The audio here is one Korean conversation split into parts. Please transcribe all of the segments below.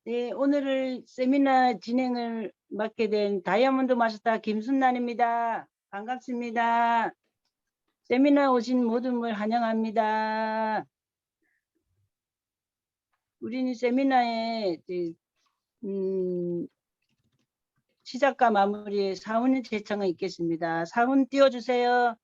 네, 오늘 세미나 진행을 맡게 된 다이아몬드 마스터 김순란입니다. 반갑습니다. 세미나 오신 모든 분 환영합니다. 우리는 세미나에 시작과 마무리에 사훈 제청이 있겠습니다. 사훈 띄워주세요.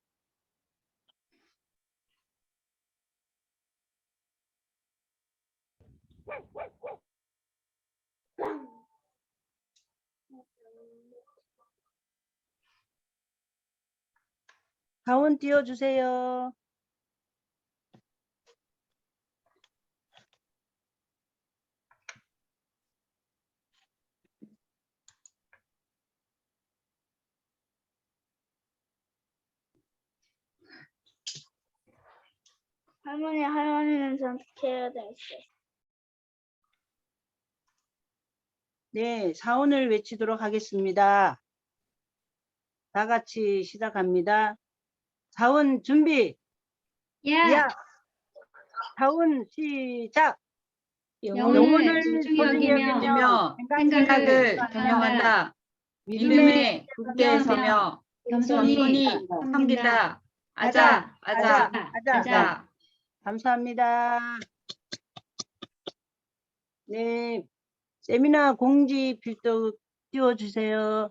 사훈 띄워주세요. 할머니는 선택해야 되겠어요. 네, 사훈을 외치도록 하겠습니다. 다 같이 시작합니다. 사훈 준비. 야. 사훈 시작. 영혼을 소중히 여기며 생각을 변형한다. 믿음에 굳게 서며 겸손히 섬긴다. 아자. 감사합니다. 네, 세미나 공지 필독 띄워주세요.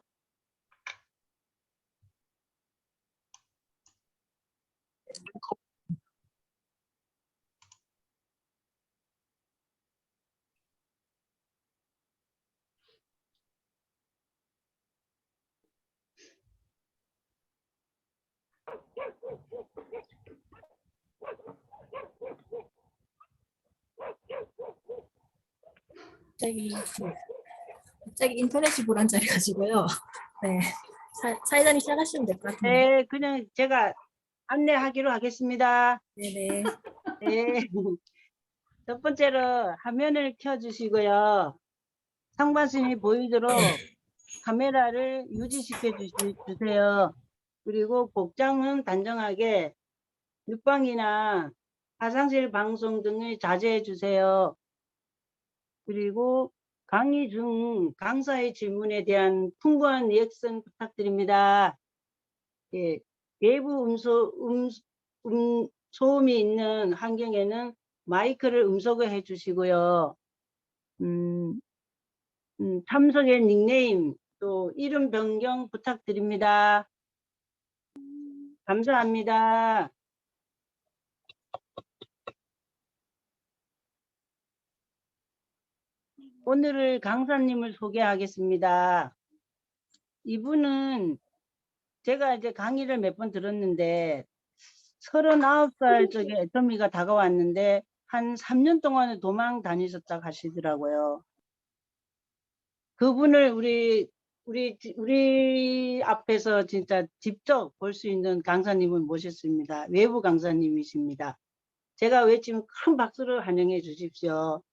갑자기 인터넷이 불안정해가지고요. 네, 사회자님 시작하시면 될 것 같은데. 네, 그냥 제가 안내하기로 하겠습니다. 네네. 네. 첫 번째로 화면을 켜주시고요. 상반신이 보이도록 카메라를 유지시켜 주세요. 그리고 복장은 단정하게 육방이나 화장실 방송 등을 자제해 주세요. 그리고 강의 중 강사의 질문에 대한 풍부한 리액션 부탁드립니다. 예, 외부 소음이 있는 환경에는 마이크를 음소거해 주시고요. 참석의 닉네임 또 이름 변경 부탁드립니다. 감사합니다. 오늘 강사님을 소개하겠습니다. 이분은 제가 이제 강의를 몇 번 들었는데 39살 쪽에 애터미가 다가왔는데 한 3년 동안은 도망 다니셨다고 하시더라고요. 그분을 우리 앞에서 진짜 직접 볼 수 있는 강사님을 모셨습니다. 외부 강사님이십니다. 제가 외치면 큰 박수를 환영해 주십시오.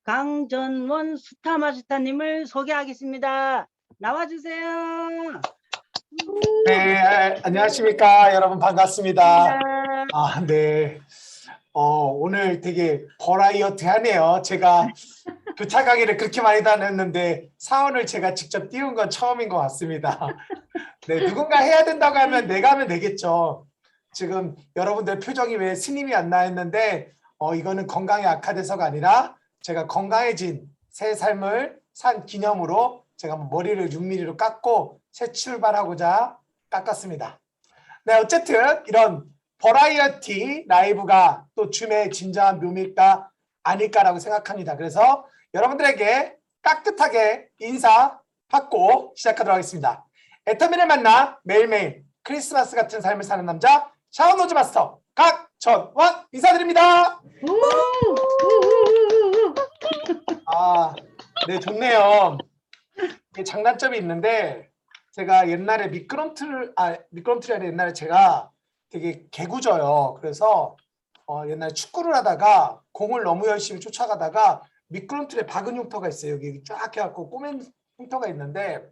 강전원 스타마스터님을 소개하겠습니다. 나와주세요. 네, 안녕하십니까. 여러분 반갑습니다. 네. 오늘 되게 버라이어티하네요. 제가 교차 강의를 그렇게 많이 다녔는데 사원을 제가 직접 띄운 건 처음인 것 같습니다. 네, 누군가 해야 된다고 하면 내가 하면 되겠죠. 지금 여러분들 표정이 왜 스님이 안 나왔는데 이거는 건강이 악화돼서가 아니라 제가 건강해진 새 삶을 산 기념으로 제가 머리를 6mm로 깎고 새 출발하고자 깎았습니다. 네, 어쨌든 이런 버라이어티 라이브가 또 줌의 진정한 묘미가 아닐까라고 생각합니다. 그래서 여러분들에게 깍듯하게 인사 받고 시작하도록 하겠습니다. 애터미를 만나 매일매일 크리스마스 같은 삶을 사는 남자 샤오노즈 마스터 강전원 인사드립니다. 네, 좋네요. 장단점이 있는데 제가 옛날에 미끄럼틀이 아니라 옛날에 제가 되게 개구져요. 그래서 옛날에 축구를 하다가 공을 너무 열심히 쫓아가다가 미끄럼틀에 박은 흉터가 있어요. 여기 쫙 해갖고 꼬맨 흉터가 있는데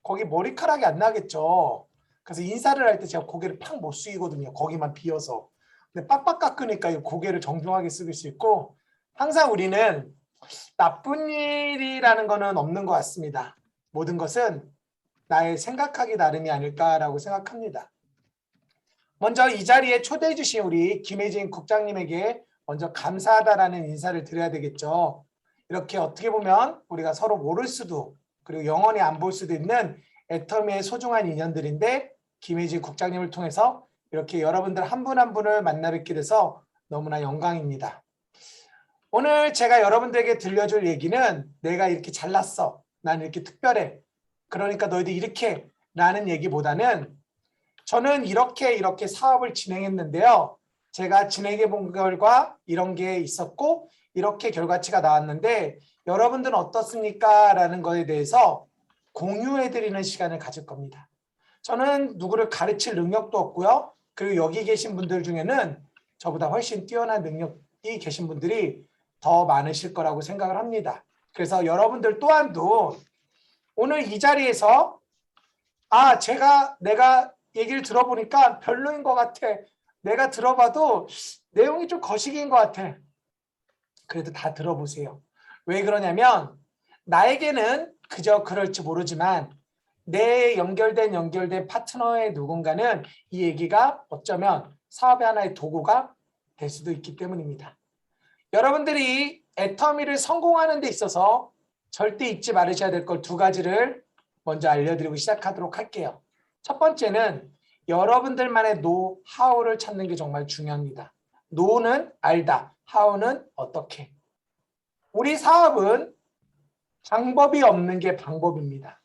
거기 머리카락이 안 나겠죠. 그래서 인사를 할 때 제가 고개를 팍 못 숙이거든요. 거기만 비어서. 근데 빡빡 깎으니까 이 고개를 정중하게 숙일 수 있고 항상 우리는 나쁜 일이라는 거는 없는 것 같습니다. 모든 것은 나의 생각하기 나름이 아닐까라고 생각합니다. 먼저 이 자리에 초대해 주신 우리 김혜진 국장님에게 먼저 감사하다라는 인사를 드려야 되겠죠. 이렇게 어떻게 보면 우리가 서로 모를 수도 그리고 영원히 안 볼 수도 있는 애터미의 소중한 인연들인데 김혜진 국장님을 통해서 이렇게 여러분들 한 분 한 분을 만나 뵙게 돼서 너무나 영광입니다. 오늘 제가 여러분들에게 들려줄 얘기는 내가 이렇게 잘났어. 나는 이렇게 특별해. 그러니까 너희들 이렇게 라는 얘기보다는 저는 이렇게 사업을 진행했는데요. 제가 진행해 본 결과 이런 게 있었고 이렇게 결과치가 나왔는데 여러분들은 어떻습니까? 라는 거에 대해서 공유해 드리는 시간을 가질 겁니다. 저는 누구를 가르칠 능력도 없고요. 그리고 여기 계신 분들 중에는 저보다 훨씬 뛰어난 능력이 계신 분들이 더 많으실 거라고 생각을 합니다. 그래서 여러분들 또한도 오늘 이 자리에서 내가 얘기를 들어보니까 별로인 것 같아. 내가 들어봐도 내용이 좀 거시기인 것 같아. 그래도 다 들어보세요. 왜 그러냐면 나에게는 그저 그럴지 모르지만 내 연결된 파트너의 누군가는 이 얘기가 어쩌면 사업의 하나의 도구가 될 수도 있기 때문입니다. 여러분들이 애터미를 성공하는 데 있어서 절대 잊지 말으셔야 될 걸 두 가지를 먼저 알려드리고 시작하도록 할게요. 첫 번째는 여러분들만의 노하우를 찾는 게 정말 중요합니다. 노는 알다, 하우는 어떻게. 우리 사업은 방법이 없는 게 방법입니다.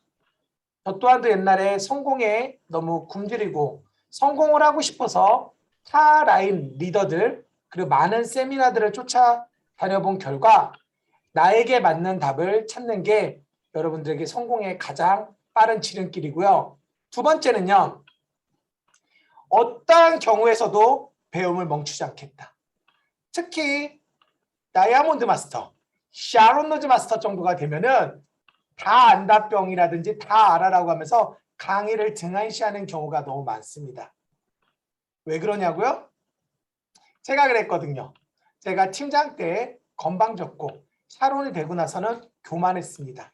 저 또한도 옛날에 성공에 너무 굶주리고 성공을 하고 싶어서 타 라인 리더들 그리고 많은 세미나들을 쫓아다녀본 결과 나에게 맞는 답을 찾는 게 여러분들에게 성공의 가장 빠른 지름길이고요. 두 번째는요. 어떠한 경우에서도 배움을 멈추지 않겠다. 특히 다이아몬드 마스터, 샤론 로즈 마스터 정도가 되면은 다 안다병이라든지 다 알아라고 하면서 강의를 등한시하는 경우가 너무 많습니다. 왜 그러냐고요? 제가 그랬거든요. 제가 팀장 때 건방졌고 샤론이 되고 나서는 교만했습니다.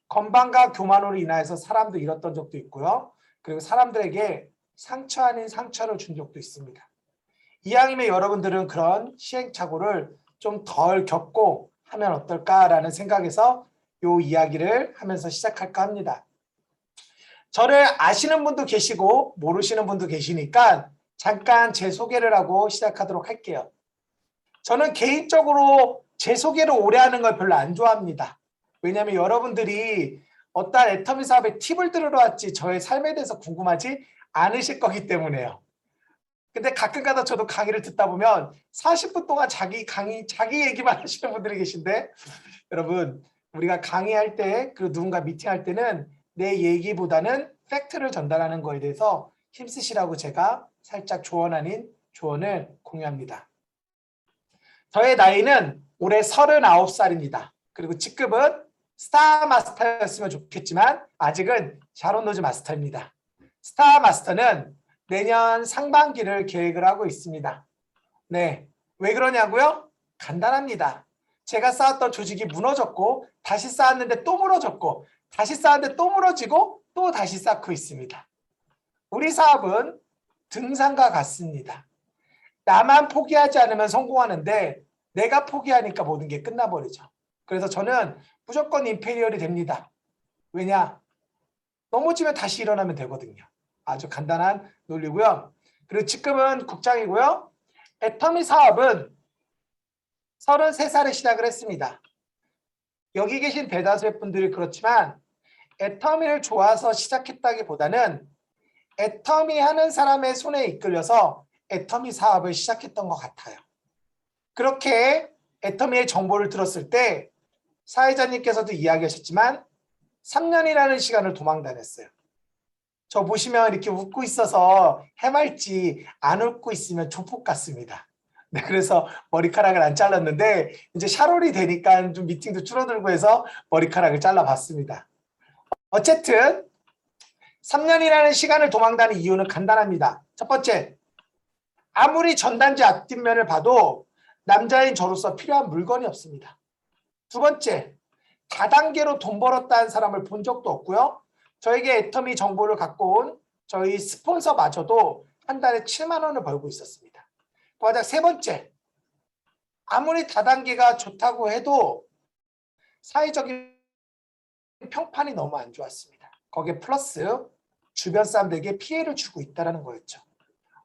건방과 교만으로 인하여서 사람도 잃었던 적도 있고요. 그리고 사람들에게 상처 아닌 상처를 준 적도 있습니다. 이왕이면 여러분들은 그런 시행착오를 좀 덜 겪고 하면 어떨까라는 생각에서 이 이야기를 하면서 시작할까 합니다. 저를 아시는 분도 계시고 모르시는 분도 계시니까 잠깐 제 소개를 하고 시작하도록 할게요. 저는 개인적으로 제 소개를 오래 하는 걸 별로 안 좋아합니다. 왜냐하면 여러분들이 어떤 애터미 사업의 팁을 들으러 왔지 저의 삶에 대해서 궁금하지 않으실 거기 때문에요. 근데 가끔가다 저도 강의를 듣다 보면 40분 동안 자기 얘기만 하시는 분들이 계신데 여러분 우리가 강의할 때 그리고 누군가 미팅할 때는 내 얘기보다는 팩트를 전달하는 거에 대해서 힘쓰시라고 제가 살짝 조언 아닌 조언을 공유합니다. 저의 나이는 올해 39살입니다. 그리고 직급은 스타 마스터였으면 좋겠지만 아직은 샤론 로즈 마스터입니다. 스타 마스터는 내년 상반기를 계획을 하고 있습니다. 네, 왜 그러냐고요? 간단합니다. 제가 쌓았던 조직이 무너졌고 다시 쌓았는데 또 무너졌고 다시 쌓았는데 또 무너지고 또 다시 쌓고 있습니다. 우리 사업은 등산과 같습니다. 나만 포기하지 않으면 성공하는데 내가 포기하니까 모든 게 끝나버리죠. 그래서 저는 무조건 임페리얼이 됩니다. 왜냐? 넘어지면 다시 일어나면 되거든요. 아주 간단한 논리고요. 그리고 지금은 국장이고요. 애터미 사업은 33살에 시작을 했습니다. 여기 계신 대다수의 분들이 그렇지만 애터미를 좋아서 시작했다기보다는 애터미 하는 사람의 손에 이끌려서 애터미 사업을 시작했던 것 같아요. 그렇게 애터미의 정보를 들었을 때 사회자님께서도 이야기하셨지만 3년이라는 시간을 도망다녔어요. 저 보시면 이렇게 웃고 있어서 해맑지 안 웃고 있으면 조폭 같습니다. 네, 그래서 머리카락을 안 잘랐는데 이제 샤론이 되니까 좀 미팅도 줄어들고 해서 머리카락을 잘라봤습니다. 어쨌든 3년이라는 시간을 도망다니는 이유는 간단합니다. 첫 번째, 아무리 전단지 앞뒷면을 봐도 남자인 저로서 필요한 물건이 없습니다. 두 번째, 다단계로 돈 벌었다는 사람을 본 적도 없고요. 저에게 애터미 정보를 갖고 온 저희 스폰서마저도 한 달에 7만 원을 벌고 있었습니다. 마지막 세 번째, 아무리 다단계가 좋다고 해도 사회적인 평판이 너무 안 좋았습니다. 거기에 플러스 주변 사람들에게 피해를 주고 있다는 거였죠.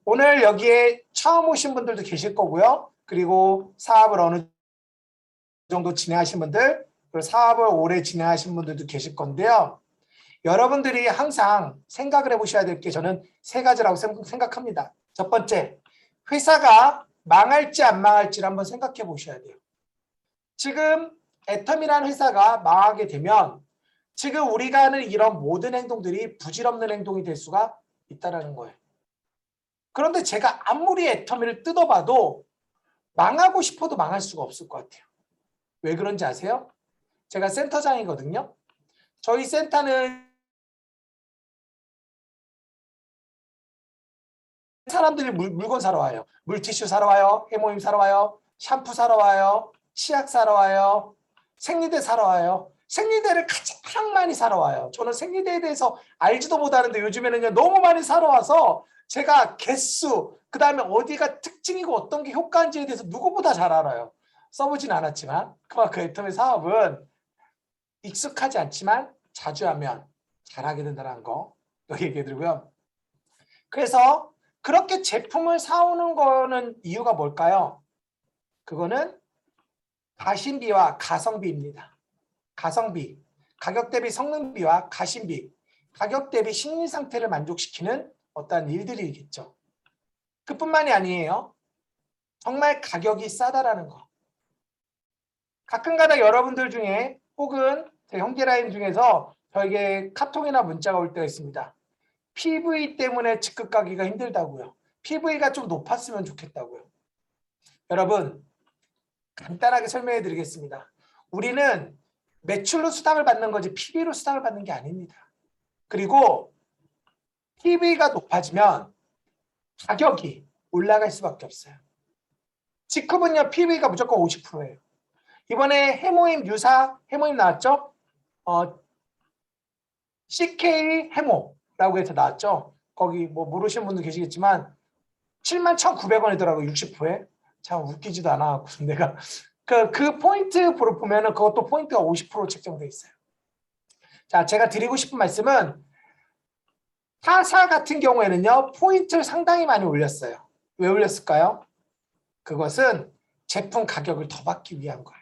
오늘 여기에 처음 오신 분들도 계실 거고요. 그리고 사업을 어느 정도 진행하신 분들, 그리고 사업을 오래 진행하신 분들도 계실 건데요. 여러분들이 항상 생각을 해보셔야 될 게 저는 세 가지라고 생각합니다. 첫 번째, 회사가 망할지 안 망할지를 한번 생각해 보셔야 돼요. 지금 애텀이라는 회사가 망하게 되면 지금 우리가 하는 이런 모든 행동들이 부질없는 행동이 될 수가 있다는 거예요. 그런데 제가 아무리 애터미를 뜯어봐도 망하고 싶어도 망할 수가 없을 것 같아요. 왜 그런지 아세요? 제가 센터장이거든요. 저희 센터는 사람들이 물건 사러 와요. 물티슈 사러 와요. 해모임 사러 와요. 샴푸 사러 와요. 치약 사러 와요. 생리대 사러 와요. 생리대를 가장 많이 사러 와요. 저는 생리대에 대해서 알지도 못하는데 요즘에는 너무 많이 사러 와서 제가 개수, 그 다음에 어디가 특징이고 어떤 게 효과인지에 대해서 누구보다 잘 알아요. 써보진 않았지만 그만큼 애터미 사업은 익숙하지 않지만 자주 하면 잘하게 된다는 거 여기 얘기해 드리고요. 그래서 그렇게 제품을 사오는 거는 이유가 뭘까요? 그거는 가심비와 가성비입니다. 가성비, 가격 대비 성능비와 가심비, 가격 대비 심리 상태를 만족시키는 어떠한 일들이겠죠. 그뿐만이 아니에요. 정말 가격이 싸다라는 거. 가끔가다 여러분들 중에 혹은 제 형제라인 중에서 저에게 카톡이나 문자가 올 때가 있습니다. PV 때문에 직급 가기가 힘들다고요. PV가 좀 높았으면 좋겠다고요. 여러분, 간단하게 설명해 드리겠습니다. 우리는 매출로 수당을 받는 거지 PV로 수당을 받는 게 아닙니다. 그리고 PV가 높아지면 가격이 올라갈 수밖에 없어요. 직급은요, PV가 무조건 50%예요. 이번에 해모임 유사 해모임 나왔죠? CK 해모라고 해서 나왔죠? 거기 뭐 모르시는 분도 계시겠지만 71,900원이더라고요. 60%에. 참 웃기지도 않아. 내가 그 포인트 보면은 그것도 포인트가 50% 책정되어 있어요. 자, 제가 드리고 싶은 말씀은 타사 같은 경우에는요, 포인트를 상당히 많이 올렸어요. 왜 올렸을까요? 그것은 제품 가격을 더 받기 위한 거예요.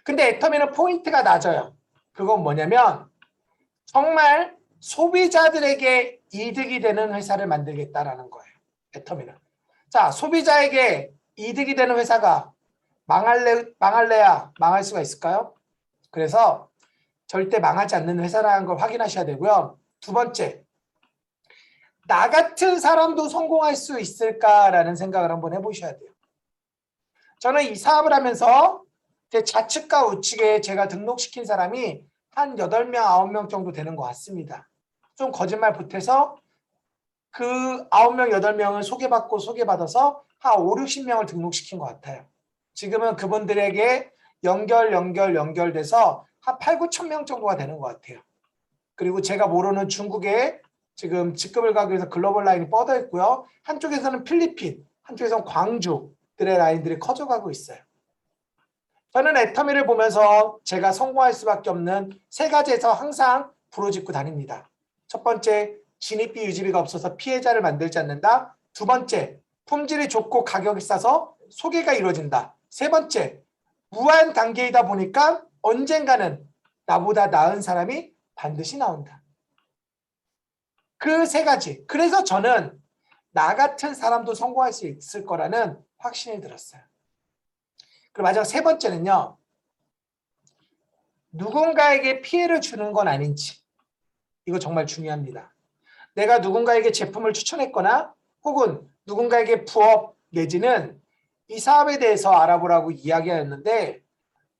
근데 애터미는 포인트가 낮아요. 그건 뭐냐면 정말 소비자들에게 이득이 되는 회사를 만들겠다라는 거예요. 애터미는. 자, 소비자에게 이득이 되는 회사가 망할래야 망할 수가 있을까요? 그래서 절대 망하지 않는 회사라는 걸 확인하셔야 되고요. 두 번째, 나 같은 사람도 성공할 수 있을까라는 생각을 한번 해보셔야 돼요. 저는 이 사업을 하면서 제 좌측과 우측에 제가 등록시킨 사람이 한 8명, 9명 정도 되는 것 같습니다. 좀 거짓말 보태서 그 9명, 8명을 소개받아서 한 5, 60명을 등록시킨 것 같아요. 지금은 그분들에게 연결돼서 한 8, 9천 명 정도가 되는 것 같아요. 그리고 제가 모르는 중국에 지금 직급을 가기 위해서 글로벌 라인이 뻗어 있고요. 한쪽에서는 필리핀, 한쪽에서는 광주들의 라인들이 커져가고 있어요. 저는 애터미를 보면서 제가 성공할 수밖에 없는 세 가지에서 항상 부르짖고 다닙니다. 첫 번째, 진입비 유지비가 없어서 피해자를 만들지 않는다. 두 번째, 품질이 좋고 가격이 싸서 소개가 이루어진다. 세 번째, 무한 단계이다 보니까 언젠가는 나보다 나은 사람이 반드시 나온다. 그 세 가지. 그래서 저는 나 같은 사람도 성공할 수 있을 거라는 확신이 들었어요. 그리고 마지막 세 번째는요. 누군가에게 피해를 주는 건 아닌지. 이거 정말 중요합니다. 내가 누군가에게 제품을 추천했거나 혹은 누군가에게 부업 내지는 이 사업에 대해서 알아보라고 이야기하였는데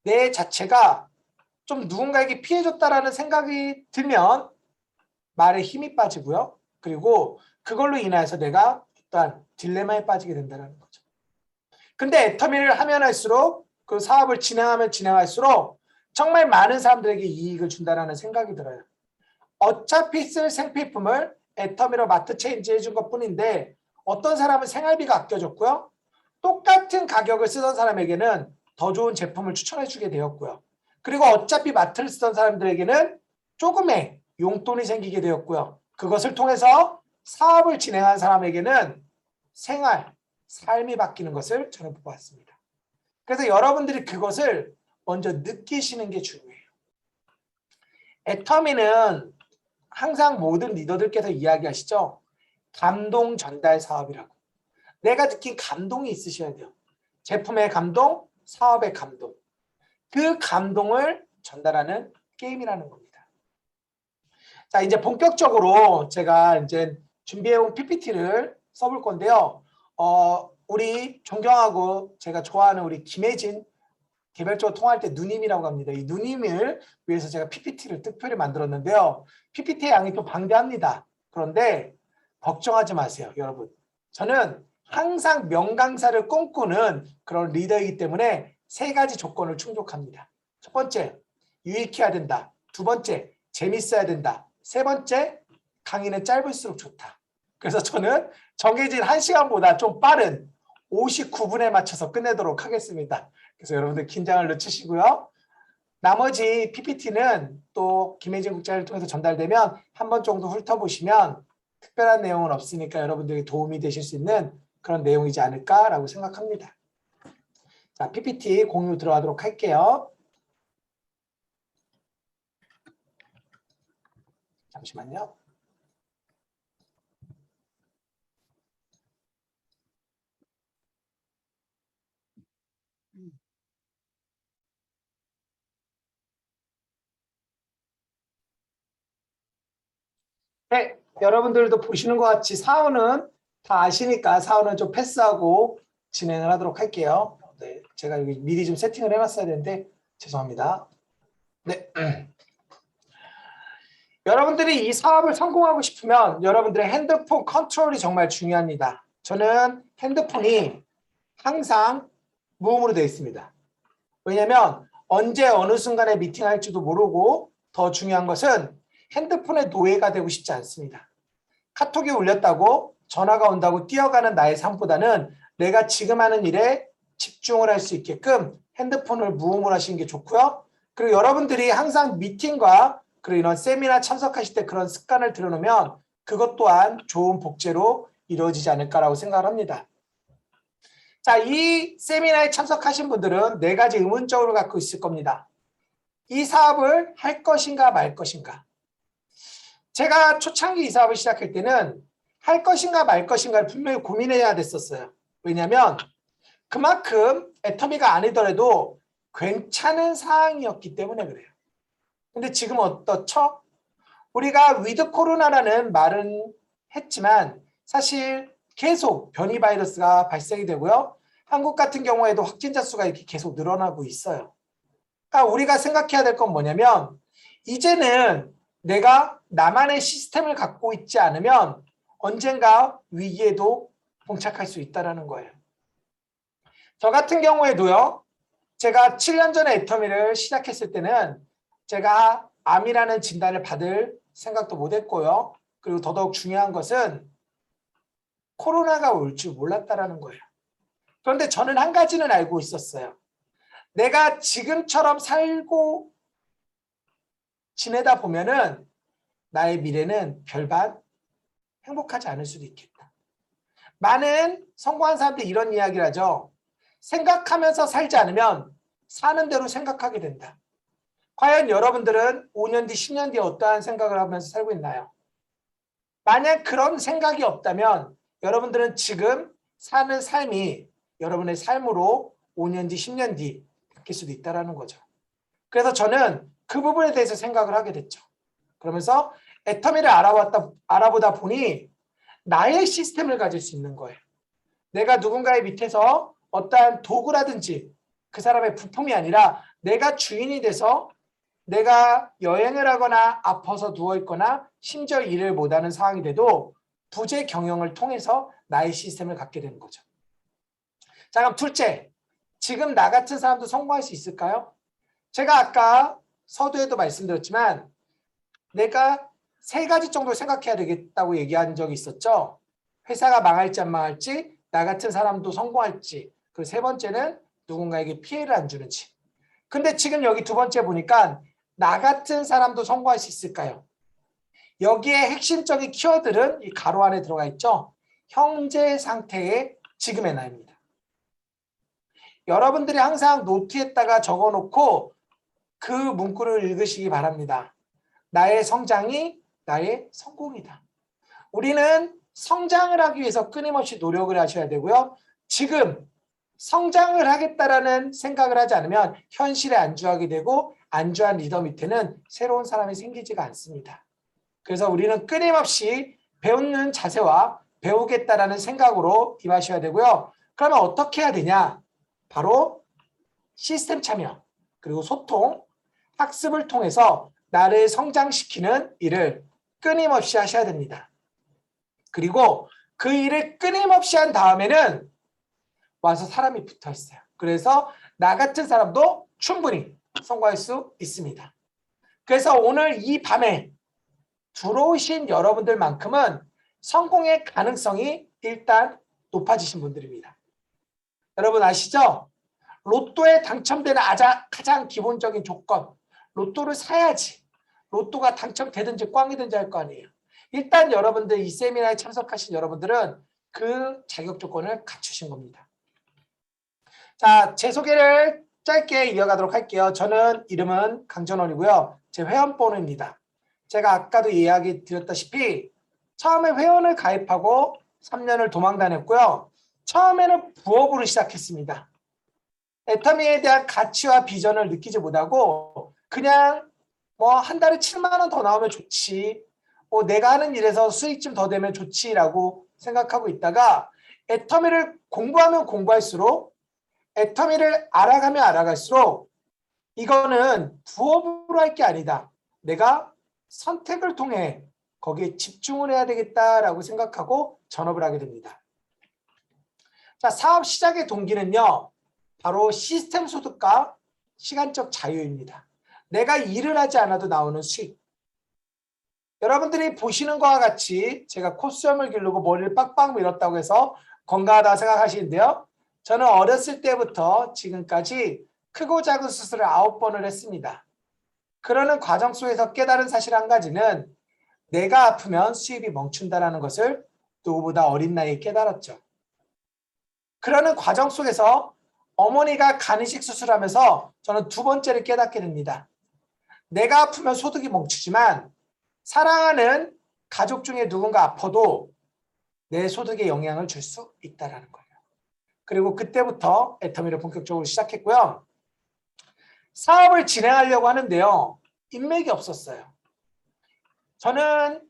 내 자체가 좀 누군가에게 피해 줬다라는 생각이 들면 말에 힘이 빠지고요. 그리고 그걸로 인해서 내가 어떠한 딜레마에 빠지게 된다는 거죠. 근데 애터미를 하면 할수록 그 사업을 진행하면 진행할수록 정말 많은 사람들에게 이익을 준다는 생각이 들어요. 어차피 쓸 생필품을 애터미로 마트 체인지 해준 것 뿐인데 어떤 사람은 생활비가 아껴졌고요. 똑같은 가격을 쓰던 사람에게는 더 좋은 제품을 추천해 주게 되었고요. 그리고 어차피 마트를 쓰던 사람들에게는 조금의 용돈이 생기게 되었고요. 그것을 통해서 사업을 진행한 사람에게는 삶이 바뀌는 것을 저는 보았습니다. 그래서 여러분들이 그것을 먼저 느끼시는 게 중요해요. 애터미는 항상 모든 리더들께서 이야기하시죠. 감동 전달 사업이라고. 내가 느낀 감동이 있으셔야 돼요. 제품의 감동, 사업의 감동. 그 감동을 전달하는 게임이라는 겁니다. 자, 이제 본격적으로 제가 이제 준비해온 PPT를 써볼 건데요. 우리 존경하고 제가 좋아하는 우리 김혜진 개별적으로 통화할 때 누님이라고 합니다. 이 누님을 위해서 제가 PPT를 특별히 만들었는데요. PPT의 양이 좀 방대합니다. 그런데 걱정하지 마세요, 여러분. 저는 항상 명강사를 꿈꾸는 그런 리더이기 때문에 3가지 조건을 충족합니다. 첫 번째, 유익해야 된다. 두 번째, 재밌어야 된다. 세 번째, 강의는 짧을수록 좋다. 그래서 저는 정해진 1시간보다 좀 빠른 59분에 맞춰서 끝내도록 하겠습니다. 그래서 여러분들 긴장을 늦추시고요. 나머지 PPT는 또 김혜진 국장을 통해서 전달되면 한 번 정도 훑어보시면 특별한 내용은 없으니까 여러분들에게 도움이 되실 수 있는 그런 내용이지 않을까라고 생각합니다. 자, PPT 공유 들어가도록 할게요. 잠시만요. 네, 여러분들도 보시는 것 같이 사원은 다 아시니까 사원은 좀 패스하고 진행을 하도록 할게요. 네, 제가 여기 미리 좀 세팅을 해놨어야 되는데 죄송합니다. 네. 여러분들이 이 사업을 성공하고 싶으면 여러분들의 핸드폰 컨트롤이 정말 중요합니다. 저는 핸드폰이 항상 무음으로 되어 있습니다. 왜냐하면 언제 어느 순간에 미팅할지도 모르고 더 중요한 것은 핸드폰의 노예가 되고 싶지 않습니다. 카톡이 울렸다고 전화가 온다고 뛰어가는 나의 삶보다는 내가 지금 하는 일에 집중을 할 수 있게끔 핸드폰을 무음으로 하시는 게 좋고요. 그리고 여러분들이 항상 미팅과 그리고 이런 세미나 참석하실 때 그런 습관을 들여놓으면 그것 또한 좋은 복제로 이루어지지 않을까라고 생각을 합니다. 자, 이 세미나에 참석하신 분들은 4가지 의문점을 갖고 있을 겁니다. 이 사업을 할 것인가 말 것인가. 제가 초창기 이 사업을 시작할 때는 할 것인가 말 것인가를 분명히 고민해야 됐었어요. 왜냐하면 그만큼 애터미가 아니더라도 괜찮은 사항이었기 때문에 그래요. 근데 지금 어떻죠? 우리가 위드 코로나라는 말은 했지만 사실 계속 변이 바이러스가 발생이 되고요. 한국 같은 경우에도 확진자 수가 이렇게 계속 늘어나고 있어요. 그러니까 우리가 생각해야 될 건 뭐냐면 이제는 내가 나만의 시스템을 갖고 있지 않으면 언젠가 위기에도 봉착할 수 있다는 거예요. 저 같은 경우에도요. 제가 7년 전에 애터미를 시작했을 때는 제가 암이라는 진단을 받을 생각도 못했고요. 그리고 더더욱 중요한 것은 코로나가 올 줄 몰랐다는 거예요. 그런데 저는 한 가지는 알고 있었어요. 내가 지금처럼 살고 지내다 보면은 나의 미래는 별반 행복하지 않을 수도 있겠다. 많은 성공한 사람들이 이런 이야기를 하죠. 생각하면서 살지 않으면 사는 대로 생각하게 된다. 과연 여러분들은 5년 뒤, 10년 뒤에 어떠한 생각을 하면서 살고 있나요? 만약 그런 생각이 없다면 여러분들은 지금 사는 삶이 여러분의 삶으로 5년 뒤, 10년 뒤 바뀔 수도 있다는 거죠. 그래서 저는 그 부분에 대해서 생각을 하게 됐죠. 그러면서 애터미를 알아보다 보니 나의 시스템을 가질 수 있는 거예요. 내가 누군가의 밑에서 어떠한 도구라든지 그 사람의 부품이 아니라 내가 주인이 돼서 내가 여행을 하거나 아파서 누워있거나 심지어 일을 못하는 상황이 돼도 부재 경영을 통해서 나의 시스템을 갖게 되는 거죠. 자, 그럼 둘째, 지금 나 같은 사람도 성공할 수 있을까요? 제가 아까 서두에도 말씀드렸지만 내가 3가지 정도 생각해야 되겠다고 얘기한 적이 있었죠. 회사가 망할지 안 망할지, 나 같은 사람도 성공할지, 그리고 3번째는 누군가에게 피해를 안 주는지. 근데 지금 여기 2번째 보니까 나 같은 사람도 성공할 수 있을까요? 여기에 핵심적인 키워드는 이 가로 안에 들어가 있죠. 현재 상태의 지금의 나입니다. 여러분들이 항상 노트에다가 적어놓고 그 문구를 읽으시기 바랍니다. 나의 성장이 나의 성공이다. 우리는 성장을 하기 위해서 끊임없이 노력을 하셔야 되고요. 지금 성장을 하겠다라는 생각을 하지 않으면 현실에 안주하게 되고 안주한 리더 밑에는 새로운 사람이 생기지가 않습니다. 그래서 우리는 끊임없이 배우는 자세와 배우겠다라는 생각으로 임하셔야 되고요. 그러면 어떻게 해야 되냐? 바로 시스템 참여, 그리고 소통, 학습을 통해서 나를 성장시키는 일을 끊임없이 하셔야 됩니다. 그리고 그 일을 끊임없이 한 다음에는 와서 사람이 붙어 있어요. 그래서 나 같은 사람도 충분히 성공할 수 있습니다. 그래서 오늘 이 밤에 들어오신 여러분들만큼은 성공의 가능성이 일단 높아지신 분들입니다. 여러분 아시죠? 로또에 당첨되는 가장 기본적인 조건, 로또를 사야지 로또가 당첨되든지 꽝이든지 할 거 아니에요. 일단 여러분들 이 세미나에 참석하신 여러분들은 그 자격 조건을 갖추신 겁니다. 자, 제 소개를 짧게 이어가도록 할게요. 저는 이름은 강전원이고요. 제 회원번호입니다. 제가 아까도 이야기 드렸다시피 처음에 회원을 가입하고 3년을 도망 다녔고요. 처음에는 부업으로 시작했습니다. 애터미에 대한 가치와 비전을 느끼지 못하고 그냥 뭐 한 달에 7만 원 더 나오면 좋지, 뭐 내가 하는 일에서 수익 좀 더 되면 좋지라고 생각하고 있다가 애터미를 공부하면 공부할수록, 애터미를 알아가면 알아갈수록 이거는 부업으로 할 게 아니다. 내가 선택을 통해 거기에 집중을 해야 되겠다라고 생각하고 전업을 하게 됩니다. 자, 사업 시작의 동기는요. 바로 시스템 소득과 시간적 자유입니다. 내가 일을 하지 않아도 나오는 수익. 여러분들이 보시는 것과 같이 제가 콧수염을 기르고 머리를 빡빡 밀었다고 해서 건강하다고 생각하시는데요. 저는 어렸을 때부터 지금까지 크고 작은 수술을 9번을 했습니다. 그러는 과정 속에서 깨달은 사실 한 가지는 내가 아프면 수입이 멈춘다는 것을 누구보다 어린 나이에 깨달았죠. 그러는 과정 속에서 어머니가 간이식 수술하면서 저는 2번째를 깨닫게 됩니다. 내가 아프면 소득이 멈추지만 사랑하는 가족 중에 누군가 아파도 내 소득에 영향을 줄 수 있다는 거예요. 그리고 그때부터 애터미를 본격적으로 시작했고요. 사업을 진행하려고 하는데요. 인맥이 없었어요. 저는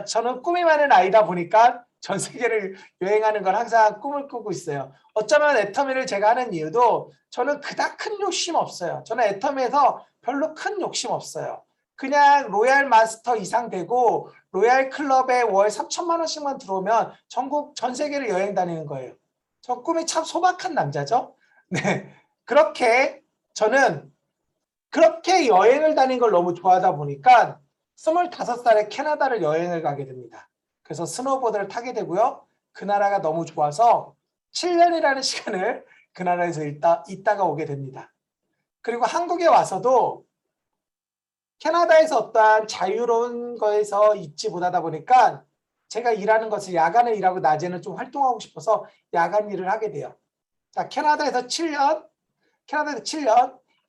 저는 꿈이 많은 아이다 보니까 전 세계를 여행하는 건 항상 꿈을 꾸고 있어요. 어쩌면 애터미를 제가 하는 이유도 저는 그닥 큰 욕심 없어요. 저는 애터미에서 별로 큰 욕심 없어요. 그냥 로얄 마스터 이상 되고 로얄 클럽에 월 3천만 원씩만 들어오면 전국 전 세계를 여행 다니는 거예요. 저 꿈이 참 소박한 남자죠. 네, 그렇게 저는 그렇게 여행을 다니는 걸 너무 좋아하다 보니까 25살에 캐나다를 여행을 가게 됩니다. 그래서 스노보드를 타게 되고요. 그 나라가 너무 좋아서 7년이라는 시간을 그 나라에서 있다가 오게 됩니다. 그리고 한국에 와서도 캐나다에서 어떠한 자유로운 거에서 있지 못하다 보니까 제가 일하는 것을 야간에 일하고 낮에는 좀 활동하고 싶어서 야간 일을 하게 돼요. 자, 캐나다에서 7년,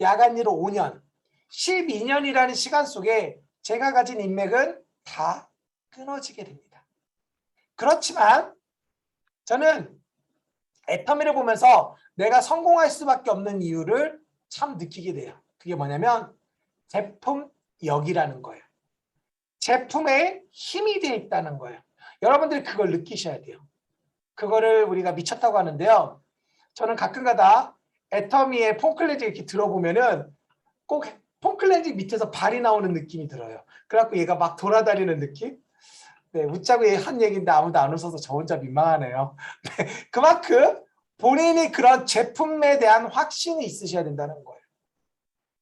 야간 일을 5년, 12년이라는 시간 속에 제가 가진 인맥은 다 끊어지게 됩니다. 그렇지만 저는 애터미를 보면서 내가 성공할 수밖에 없는 이유를 참 느끼게 돼요. 그게 뭐냐면 제품력이라는 거예요. 제품에 힘이 되어 있다는 거예요. 여러분들이 그걸 느끼셔야 돼요. 그거를 우리가 미쳤다고 하는데요. 저는 가끔가다 애터미의 폼클렌징 이렇게 들어보면은 꼭 폼클렌징 밑에서 발이 나오는 느낌이 들어요. 그래갖고 얘가 막 돌아다니는 느낌? 네, 웃자고 한 얘기인데 아무도 안 웃어서 저 혼자 민망하네요. 네, 그만큼 본인이 그런 제품에 대한 확신이 있으셔야 된다는 거예요.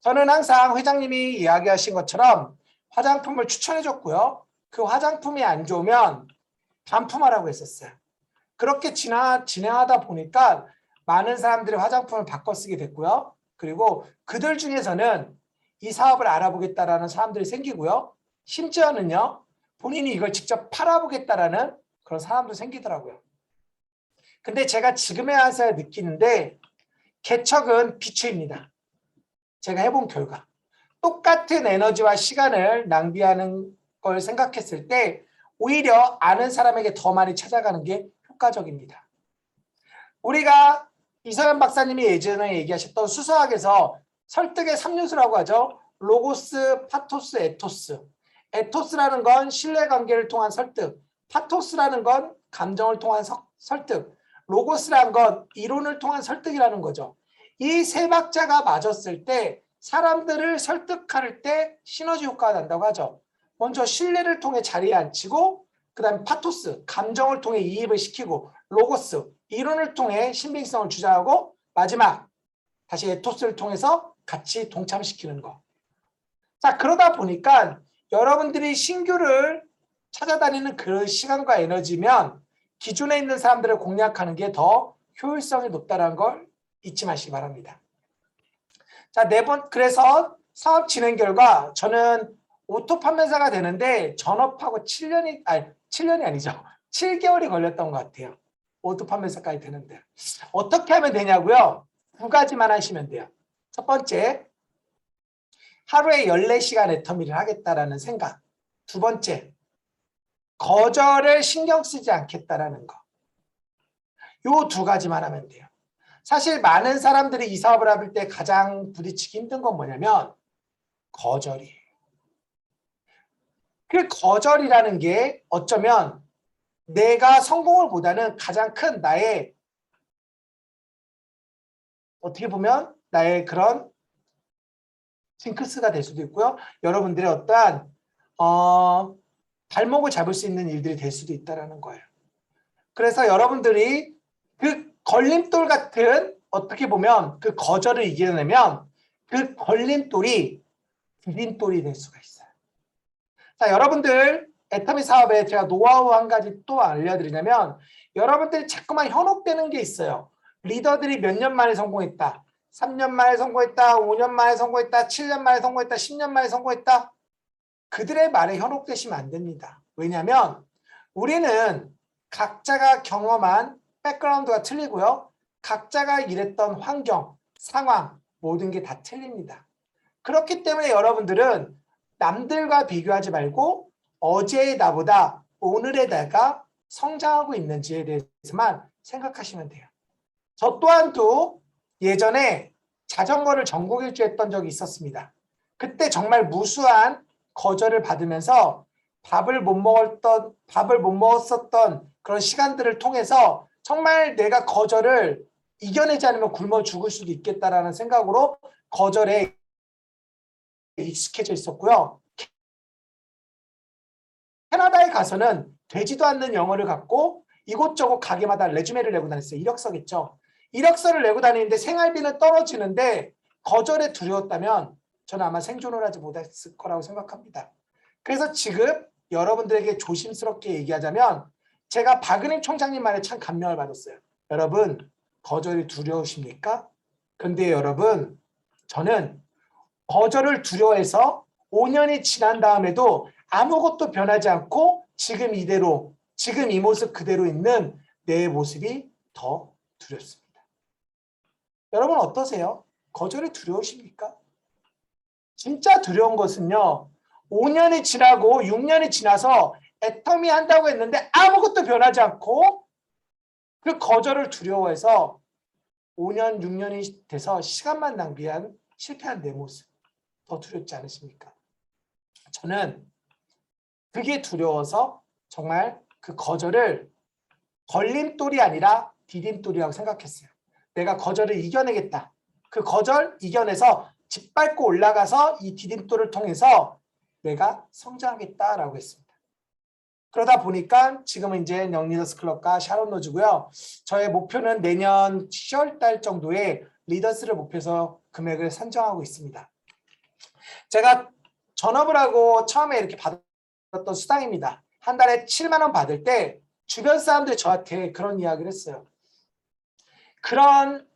저는 항상 회장님이 이야기하신 것처럼 화장품을 추천해 줬고요. 그 화장품이 안 좋으면 반품하라고 했었어요. 그렇게 진행하다 보니까 많은 사람들이 화장품을 바꿔 쓰게 됐고요. 그리고 그들 중에서는 이 사업을 알아보겠다라는 사람들이 생기고요. 심지어는요, 본인이 이걸 직접 팔아보겠다라는 그런 사람도 생기더라고요. 근데 제가 지금에 와서 느끼는데 개척은 비추입니다. 제가 해본 결과. 똑같은 에너지와 시간을 낭비하는 걸 생각했을 때 오히려 아는 사람에게 더 많이 찾아가는 게 효과적입니다. 우리가 이서연 박사님이 예전에 얘기하셨던 수서학에서 설득의 3요소라고 하죠. 로고스, 파토스, 에토스. 에토스라는 건 신뢰관계를 통한 설득, 파토스라는 건 감정을 통한 설득, 로고스라는 건 이론을 통한 설득이라는 거죠. 이 세 박자가 맞았을 때 사람들을 설득할 때 시너지 효과가 난다고 하죠. 먼저 신뢰를 통해 자리에 앉히고, 그 다음에 파토스, 감정을 통해 이입을 시키고, 로고스, 이론을 통해 신빙성을 주장하고, 마지막 다시 에토스를 통해서 같이 동참시키는 거. 자, 그러다 보니까 여러분들이 신규를 찾아다니는 그 시간과 에너지면 기존에 있는 사람들을 공략하는 게 더 효율성이 높다는 걸 잊지 마시기 바랍니다. 자, 그래서 사업 진행 결과 저는 오토 판매사가 되는데 전업하고 7년이 아니죠. 7개월이 걸렸던 것 같아요. 오토 판매사까지 되는데. 어떻게 하면 되냐고요? 2가지만 하시면 돼요. 첫 번째, 하루에 14시간 애터미를 하겠다라는 생각. 두 번째, 거절을 신경 쓰지 않겠다라는 거. 요 2가지만 하면 돼요. 사실 많은 사람들이 이 사업을 할 때 가장 부딪히기 힘든 건 뭐냐면 거절이에요. 그 거절이라는 게 어쩌면 내가 성공을 보다는 가장 큰 나의, 어떻게 보면 나의 그런 징크스가 될 수도 있고요. 여러분들의 어떠한 발목을 잡을 수 있는 일들이 될 수도 있다는 거예요. 그래서 여러분들이 그 걸림돌 같은, 어떻게 보면 그 거절을 이겨내면 그 걸림돌이 디딤돌이 될 수가 있어요. 자, 여러분들 애터미 사업에 제가 노하우 한 가지 또 알려드리냐면, 여러분들이 자꾸만 현혹되는 게 있어요. 리더들이 몇 년 만에 성공했다. 3년 만에 성공했다. 5년 만에 성공했다. 7년 만에 성공했다. 10년 만에 성공했다. 그들의 말에 현혹되시면 안 됩니다. 왜냐하면 우리는 각자가 경험한 백그라운드가 틀리고요. 각자가 일했던 환경, 상황, 모든 게 다 틀립니다. 그렇기 때문에 여러분들은 남들과 비교하지 말고 어제의 나보다 오늘의 내가 성장하고 있는지에 대해서만 생각하시면 돼요. 저 또한도 예전에 자전거를 전국 일주했던 적이 있었습니다. 그때 정말 무수한 거절을 받으면서 밥을 못 먹었었던 그런 시간들을 통해서 정말 내가 거절을 이겨내지 않으면 굶어 죽을 수도 있겠다라는 생각으로 거절에 익숙해져 있었고요. 캐나다에 가서는 되지도 않는 영어를 갖고 이곳저곳 가게마다 레주메를 내고 다녔어요. 이력서겠죠. 이력서를 내고 다니는데 생활비는 떨어지는데 거절에 두려웠다면 저는 아마 생존을 하지 못했을 거라고 생각합니다. 그래서 지금 여러분들에게 조심스럽게 얘기하자면, 제가 박은임 총장님 말에 참 감명을 받았어요. 여러분, 거절이 두려우십니까? 근데 여러분, 저는 거절을 두려워해서 5년이 지난 다음에도 아무것도 변하지 않고 지금 이대로, 지금 이 모습 그대로 있는 내 모습이 더 두렵습니다. 여러분 어떠세요? 거절이 두려우십니까? 진짜 두려운 것은요, 5년이 지나고 6년이 지나서 애터미 한다고 했는데 아무것도 변하지 않고 그 거절을 두려워해서 5년, 6년이 돼서 시간만 낭비한 실패한 내 모습, 더 두렵지 않으십니까? 저는 그게 두려워서 정말 그 거절을 걸림돌이 아니라 디딤돌이라고 생각했어요. 내가 거절을 이겨내겠다. 그 거절 이겨내서 짓밟고 올라가서 이 디딤돌을 통해서 내가 성장하겠다라고 했습니다. 그러다 보니까 지금은 이제 영리더스 클럽과 샤론 노즈고요. 저의 목표는 내년 10월 달 정도에 리더스를 목표해서 금액을 산정하고 있습니다. 제가 전업을 하고 처음에 이렇게 받았던 수당입니다. 한 달에 7만 원 받을 때 주변 사람들이 저한테 그런 이야기를 했어요. 그런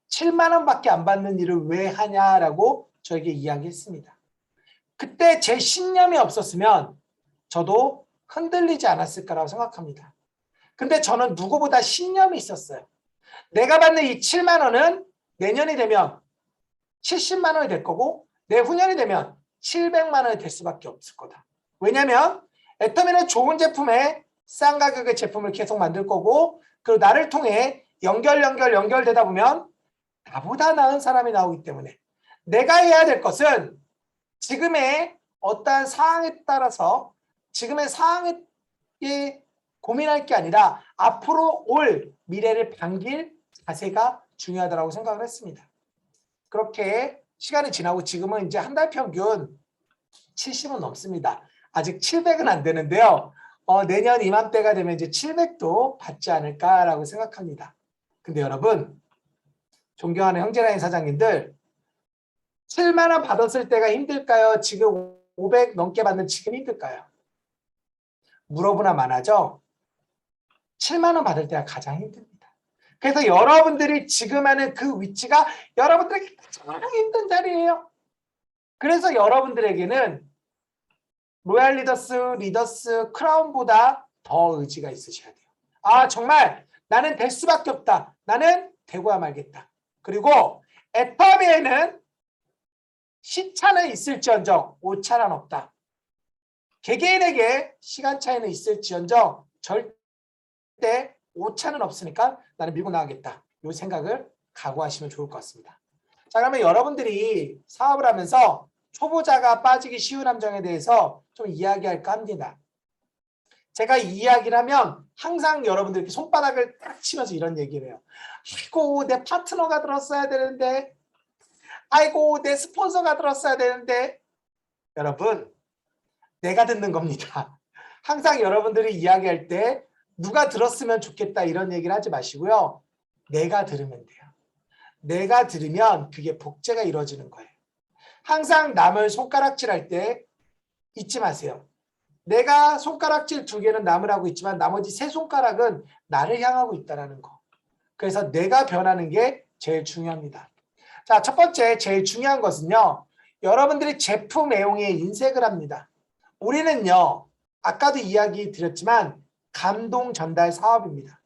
7만 원밖에 안 받는 일을 왜 하냐라고 저에게 이야기했습니다. 그때 제 신념이 없었으면 저도 흔들리지 않았을까라고 생각합니다. 근데 저는 누구보다 신념이 있었어요. 내가 받는 이 7만 원은 내년이 되면 70만 원이 될 거고 내후년이 되면 700만 원이 될 수밖에 없을 거다. 왜냐하면 애터미는 좋은 제품에 싼 가격의 제품을 계속 만들 거고 그리고 나를 통해 연결되다 보면 나보다 나은 사람이 나오기 때문에 내가 해야 될 것은 지금의 어떠한 상황에 따라서 지금의 상황에 고민할 게 아니라 앞으로 올 미래를 반길 자세가 중요하다고 생각을 했습니다. 그렇게 시간이 지나고 지금은 이제 한 달 평균 70은 넘습니다. 아직 700은 안 되는데요. 내년 이맘때가 되면 이제 700도 받지 않을까라고 생각합니다. 근데 여러분, 존경하는 형제라인 사장님들, 7만 원 받았을 때가 힘들까요? 지금 500 넘게 받는 지금 힘들까요? 물어보나 마나죠? 7만 원 받을 때가 가장 힘듭니다. 그래서 여러분들이 지금 하는 그 위치가 여러분들에게 가장 힘든 자리예요. 그래서 여러분들에게는 로얄 리더스 크라운보다 더 의지가 있으셔야 돼요. 아, 정말 나는 될 수밖에 없다. 나는 되고야 말겠다. 그리고 애터미에는 시차는 있을지언정 오차는 없다. 개개인에게 시간 차이는 있을지언정 절대 오차는 없으니까 나는 밀고 나가겠다. 이 생각을 각오하시면 좋을 것 같습니다. 자, 그러면 여러분들이 사업을 하면서 초보자가 빠지기 쉬운 함정에 대해서 좀 이야기할까 합니다. 제가 이 이야기를 하면 항상 여러분들께 손바닥을 딱 치면서 이런 얘기를 해요. 아이고, 내 파트너가 들었어야 되는데, 아이고, 내 스폰서가 들었어야 되는데. 여러분, 내가 듣는 겁니다. 항상 여러분들이 이야기할 때 누가 들었으면 좋겠다 이런 얘기를 하지 마시고요. 내가 들으면 돼요. 내가 들으면 그게 복제가 이루어지는 거예요. 항상 남을 손가락질할 때 잊지 마세요. 내가 손가락질 2개는 남을 하고 있지만 나머지 3손가락은 나를 향하고 있다는 거. 그래서 내가 변하는 게 제일 중요합니다. 자, 첫 번째 제일 중요한 것은요. 여러분들이 제품 애용에 인색을 합니다. 우리는요. 아까도 이야기 드렸지만 감동 전달 사업입니다.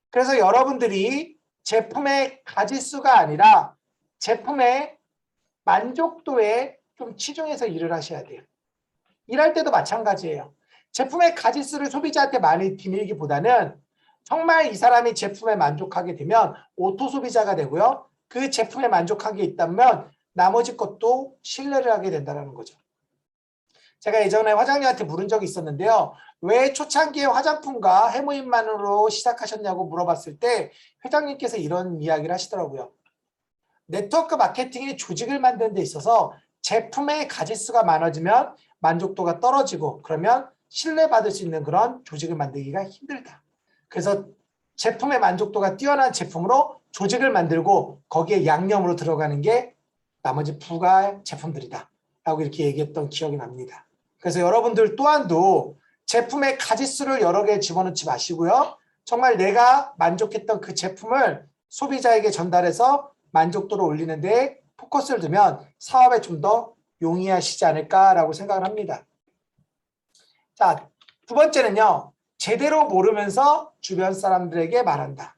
그래서 여러분들이 제품의 가짓수가 아니라 제품의 만족도에 좀 치중해서 일을 하셔야 돼요. 일할 때도 마찬가지예요. 제품의 가짓수를 소비자한테 많이 디밀기보다는 정말 이 사람이 제품에 만족하게 되면 오토 소비자가 되고요. 그 제품에 만족하게 있다면 나머지 것도 신뢰를 하게 된다는 거죠. 제가 예전에 화장님한테 물은 적이 있었는데요. 왜 초창기에 화장품과 해무임만으로 시작하셨냐고 물어봤을 때 회장님께서 이런 이야기를 하시더라고요. 네트워크 마케팅이 조직을 만드는 데 있어서 제품의 가짓수가 많아지면 만족도가 떨어지고 그러면 신뢰받을 수 있는 그런 조직을 만들기가 힘들다. 그래서 제품의 만족도가 뛰어난 제품으로 조직을 만들고 거기에 양념으로 들어가는 게 나머지 부가 제품들이다. 라고 이렇게 얘기했던 기억이 납니다. 그래서 여러분들 또한도 제품의 가짓수를 여러 개 집어넣지 마시고요. 정말 내가 만족했던 그 제품을 소비자에게 전달해서 만족도를 올리는 데 포커스를 두면 사업에 좀 더 용이하시지 않을까라고 생각을 합니다. 자, 2번째는요. 제대로 모르면서 주변 사람들에게 말한다.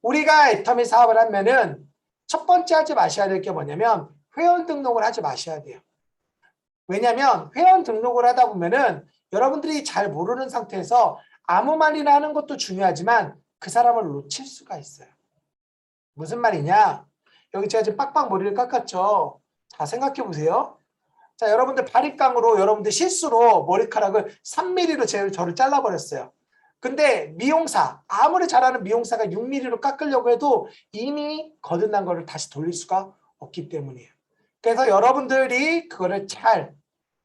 우리가 애터미 사업을 하면은 첫 번째 하지 마셔야 될 게 뭐냐면 회원 등록을 하지 마셔야 돼요. 왜냐하면 회원 등록을 하다 보면은 여러분들이 잘 모르는 상태에서 아무 말이나 하는 것도 중요하지만 그 사람을 놓칠 수가 있어요. 무슨 말이냐? 여기 제가 지금 빡빡 머리를 깎았죠. 자, 생각해 보세요. 자, 여러분들 바리깡으로 여러분들 실수로 머리카락을 3mm로 저를 잘라버렸어요. 근데 미용사, 아무리 잘하는 미용사가 6mm로 깎으려고 해도 이미 거듭난 거를 다시 돌릴 수가 없기 때문이에요. 그래서 여러분들이 그거를 잘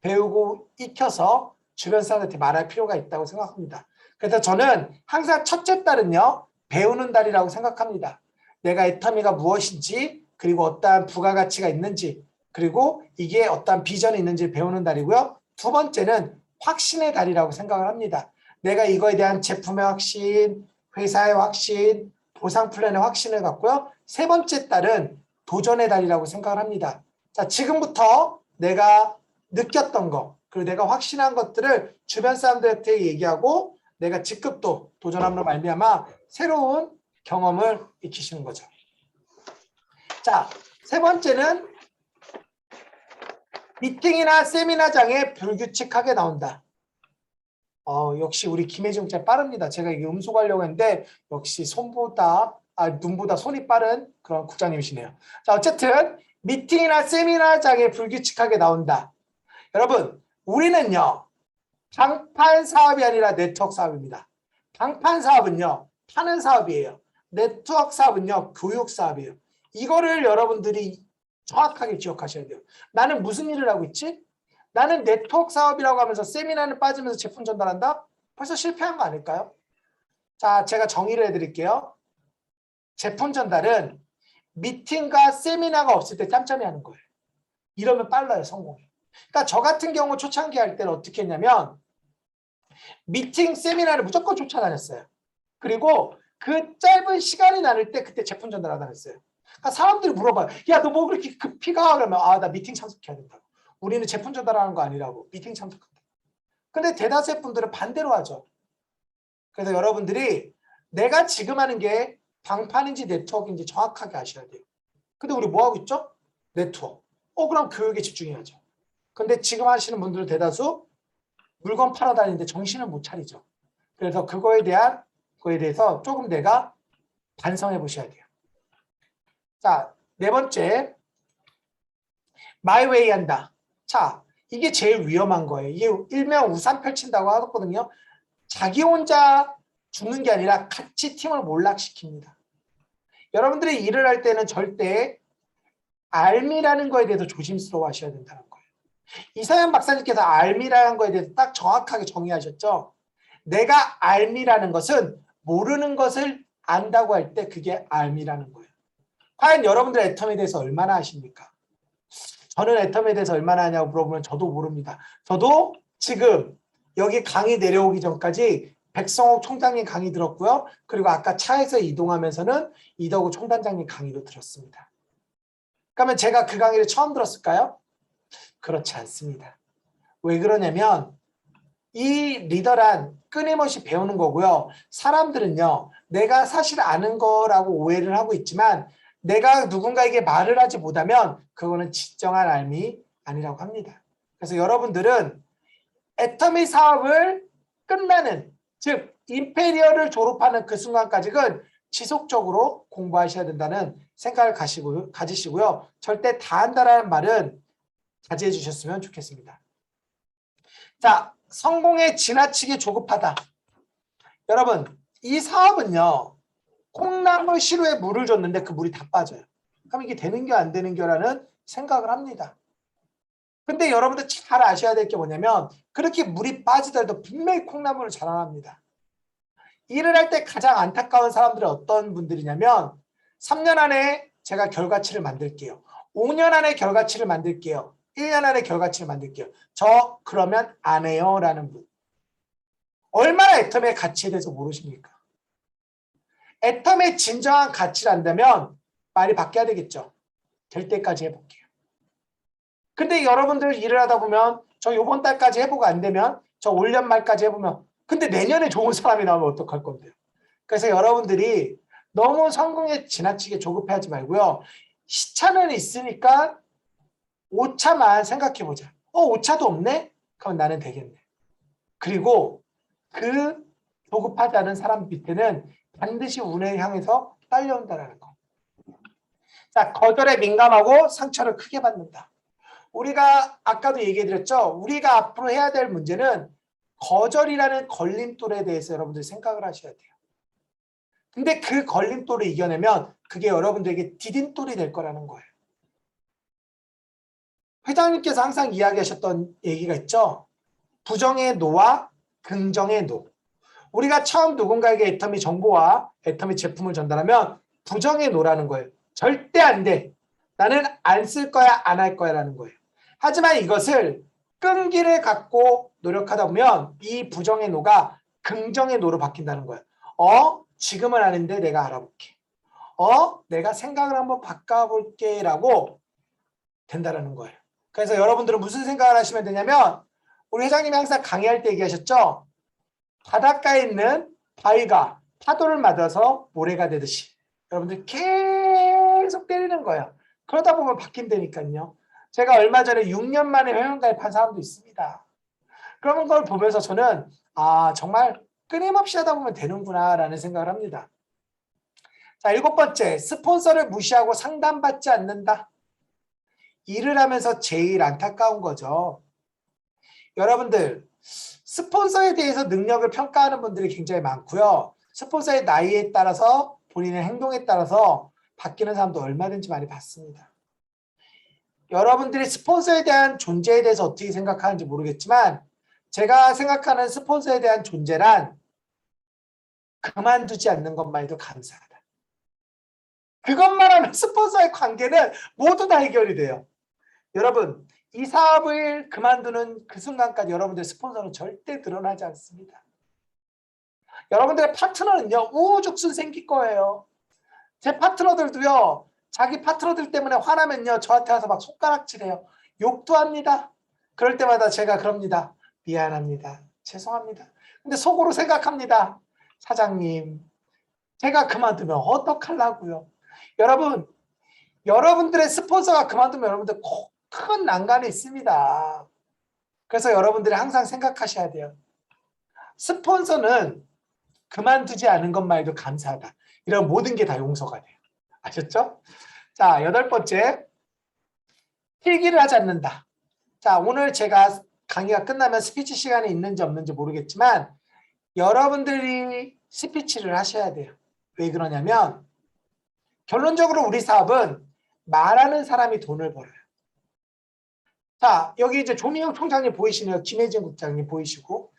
배우고 익혀서 주변 사람한테 말할 필요가 있다고 생각합니다. 그래서 저는 항상 첫째 달은요, 배우는 달이라고 생각합니다. 내가 애터미가 무엇인지, 그리고 어떠한 부가가치가 있는지, 그리고 이게 어떠한 비전이 있는지 배우는 달이고요. 두 번째는 확신의 달이라고 생각을 합니다. 내가 이거에 대한 제품의 확신, 회사의 확신, 보상 플랜의 확신을 갖고요. 세 번째 달은 도전의 달이라고 생각을 합니다. 자, 지금부터 내가 느꼈던 거, 그리고 내가 확신한 것들을 주변 사람들한테 얘기하고 내가 직접 또 도전함으로 말미암아 새로운 경험을 익히시는 거죠. 자, 세 번째는 미팅이나 세미나장에 불규칙하게 나온다. 역시 우리 김혜정 씨 빠릅니다. 제가 이게 음소거하려고 했는데 역시 눈보다 손이 빠른 그런 국장님이시네요. 자, 어쨌든 미팅이나 세미나장에 불규칙하게 나온다. 여러분, 우리는요, 방판 사업이 아니라 네트워크 사업입니다. 방판 사업은요, 파는 사업이에요. 네트워크 사업은요, 교육 사업이에요. 이거를 여러분들이 정확하게 기억하셔야 돼요. 나는 무슨 일을 하고 있지? 나는 네트워크 사업이라고 하면서 세미나를 빠지면서 제품 전달한다? 벌써 실패한 거 아닐까요? 자, 제가 정의를 해드릴게요. 제품 전달은 미팅과 세미나가 없을 때 짬짬이 하는 거예요. 이러면 빨라요, 성공이. 그러니까 저 같은 경우 초창기 할 때는 어떻게 했냐면 미팅, 세미나를 무조건 쫓아다녔어요. 그리고 그 짧은 시간이 나눌 때 그때 제품 전달하다 했어요. 그러니까 사람들이 물어봐요. 야, 너 뭐 그렇게 급히 가? 그러면 나 미팅 참석해야 된다고. 우리는 제품 전달하는 거 아니라고. 미팅 참석한다. 근데 대다수의 분들은 반대로 하죠. 그래서 여러분들이 내가 지금 하는 게 방판인지 네트워크인지 정확하게 아셔야 돼요. 근데 우리 뭐 하고 있죠? 네트워크. 그럼 교육에 집중해야죠. 근데 지금 하시는 분들은 대다수 물건 팔아 다니는데 정신을 못 차리죠. 그래서 그거에 대해서 조금 내가 반성해 보셔야 돼요. 자, 네 번째, 마이웨이 한다. 자, 이게 제일 위험한 거예요. 이게 일명 우산 펼친다고 하거든요. 자기 혼자 죽는 게 아니라 같이 팀을 몰락시킵니다. 여러분들이 일을 할 때는 절대 알미라는 거에 대해서 조심스러워 하셔야 된다는 거예요. 이서연 박사님께서 알미라는 거에 대해서 딱 정확하게 정의하셨죠. 내가 알미라는 것은 모르는 것을 안다고 할 때 그게 알미라는 거예요. 과연 여러분들 애텀에 대해서 얼마나 아십니까? 저는 애텀에 대해서 얼마나 아냐고 물어보면 저도 모릅니다. 저도 지금 여기 강의 내려오기 전까지 백성옥 총장님 강의 들었고요. 그리고 아까 차에서 이동하면서는 이덕우 총단장님 강의도 들었습니다. 그러면 제가 그 강의를 처음 들었을까요? 그렇지 않습니다. 왜 그러냐면 이 리더란 끊임없이 배우는 거고요. 사람들은요, 내가 사실 아는 거라고 오해를 하고 있지만 내가 누군가에게 말을 하지 못하면 그거는 진정한 알미 아니라고 합니다. 그래서 여러분들은 애터미 사업을 끝나는, 즉 임페리얼을 졸업하는 그 순간까지는 지속적으로 공부하셔야 된다는 생각을 가지시고요. 절대 다 한다라는 말은 자제해 주셨으면 좋겠습니다. 자, 성공에 지나치게 조급하다. 여러분, 이 사업은요, 콩나물 시루에 물을 줬는데 그 물이 다 빠져요. 그럼 이게 되는 게 안 되는 게라는 생각을 합니다. 근데 여러분들 잘 아셔야 될 게 뭐냐면 그렇게 물이 빠지더라도 분명히 콩나물을 자라납니다. 일을 할 때 가장 안타까운 사람들은 어떤 분들이냐면 3년 안에 제가 결과치를 만들게요. 5년 안에 결과치를 만들게요. 1년 안에 결과치를 만들게요. 저 그러면 안 해요 라는 분. 얼마나 애텀의 가치에 대해서 모르십니까? 애텀의 진정한 가치를 안다면 말이 바뀌어야 되겠죠. 될 때까지 해볼게요. 근데 여러분들 일을 하다 보면 저 이번 달까지 해보고 안 되면 저 올 년 말까지 해보면 근데 내년에 좋은 사람이 나오면 어떡할 건데요. 그래서 여러분들이 너무 성공에 지나치게 조급해하지 말고요. 시차는 있으니까 오차만 생각해보자. 오차도 없네? 그럼 나는 되겠네. 그리고 그 조급하지 않은 사람 밑에는 반드시 운을 향해서 딸려온다는 거. 자, 거절에 민감하고 상처를 크게 받는다. 우리가 아까도 얘기해드렸죠. 우리가 앞으로 해야 될 문제는 거절이라는 걸림돌에 대해서 여러분들 생각을 하셔야 돼요. 근데 그 걸림돌을 이겨내면 그게 여러분들에게 디딤돌이 될 거라는 거예요. 회장님께서 항상 이야기하셨던 얘기가 있죠. 부정의 노와 긍정의 노. 우리가 처음 누군가에게 애터미 정보와 애터미 제품을 전달하면 부정의 노라는 거예요. 절대 안 돼. 나는 안 쓸 거야, 안 할 거야 라는 거예요. 하지만 이것을 끈기를 갖고 노력하다 보면 이 부정의 노가 긍정의 노로 바뀐다는 거예요. 지금은 아닌데 내가 알아볼게. 내가 생각을 한번 바꿔볼게 라고 된다는 거예요. 그래서 여러분들은 무슨 생각을 하시면 되냐면 우리 회장님이 항상 강의할 때 얘기하셨죠. 바닷가에 있는 바위가 파도를 맞아서 모래가 되듯이 여러분들 계속 때리는 거예요. 그러다 보면 바뀐다니까요. 제가 얼마 전에 6년 만에 회원가입한 사람도 있습니다. 그런 걸 보면서 저는 정말 끊임없이 하다 보면 되는구나 라는 생각을 합니다. 자, 7번째, 스폰서를 무시하고 상담받지 않는다. 일을 하면서 제일 안타까운 거죠. 여러분들 스폰서에 대해서 능력을 평가하는 분들이 굉장히 많고요. 스폰서의 나이에 따라서 본인의 행동에 따라서 바뀌는 사람도 얼마든지 많이 봤습니다. 여러분들이 스폰서에 대한 존재에 대해서 어떻게 생각하는지 모르겠지만 제가 생각하는 스폰서에 대한 존재란 그만두지 않는 것만 해도 감사하다. 그것만 하면 스폰서의 관계는 모두 다 해결이 돼요. 여러분, 이 사업을 그만두는 그 순간까지 여러분들의 스폰서는 절대 드러나지 않습니다. 여러분들의 파트너는요, 우후죽순 생길 거예요. 제 파트너들도요, 자기 파트너들 때문에 화나면요, 저한테 와서 막 손가락질해요. 욕도 합니다. 그럴 때마다 제가 그럽니다. 미안합니다. 죄송합니다. 근데 속으로 생각합니다. 사장님, 제가 그만두면 어떡하려고요? 여러분, 여러분들의 스폰서가 그만두면 여러분들 큰 난관이 있습니다. 그래서 여러분들이 항상 생각하셔야 돼요. 스폰서는 그만두지 않은 것만 해도 감사하다. 이런 모든 게 다 용서가 돼요. 아셨죠? 자, 8번째. 필기를 하지 않는다. 자, 오늘 제가 강의가 끝나면 스피치 시간이 있는지 없는지 모르겠지만 여러분들이 스피치를 하셔야 돼요. 왜 그러냐면 결론적으로 우리 사업은 말하는 사람이 돈을 벌어요. 자, 여기 이제 조미영 총장님 보이시네요. 김혜진 국장님 보이시고.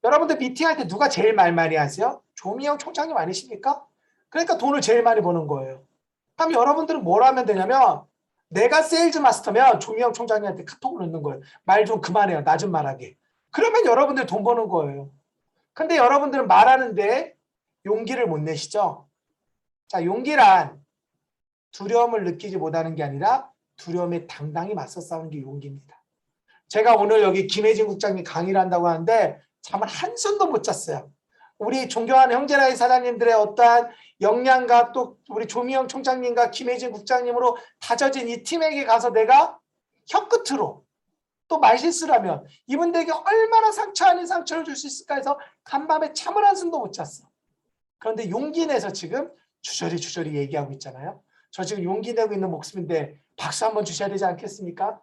여러분들 미팅할 때 누가 제일 말 많이 하세요? 조미영 총장님 아니십니까? 그러니까 돈을 제일 많이 버는 거예요. 그럼 여러분들은 뭘 하면 되냐면 내가 세일즈 마스터면 조미영 총장님한테 카톡을 넣는 거예요. 말 좀 그만해요. 나 좀 말하게. 그러면 여러분들 돈 버는 거예요. 근데 여러분들은 말하는데 용기를 못 내시죠? 자, 용기란 두려움을 느끼지 못하는 게 아니라 두려움에 당당히 맞서 싸우는 게 용기입니다. 제가 오늘 여기 김혜진 국장님 강의를 한다고 하는데 잠을 한숨도 못 잤어요. 우리 존경하는 형제라이 사장님들의 어떠한 역량과 또 우리 조미영 총장님과 김혜진 국장님으로 다져진 이 팀에게 가서 내가 혀끝으로 또 말실수를 하면 이분들에게 얼마나 상처 아닌 상처를 줄 수 있을까 해서 간밤에 잠을 한숨도 못 잤어. 그런데 용기 내서 지금 주저리 얘기하고 있잖아요. 저 지금 용기 내고 있는 목숨인데 박수 한번 주셔야 되지 않겠습니까?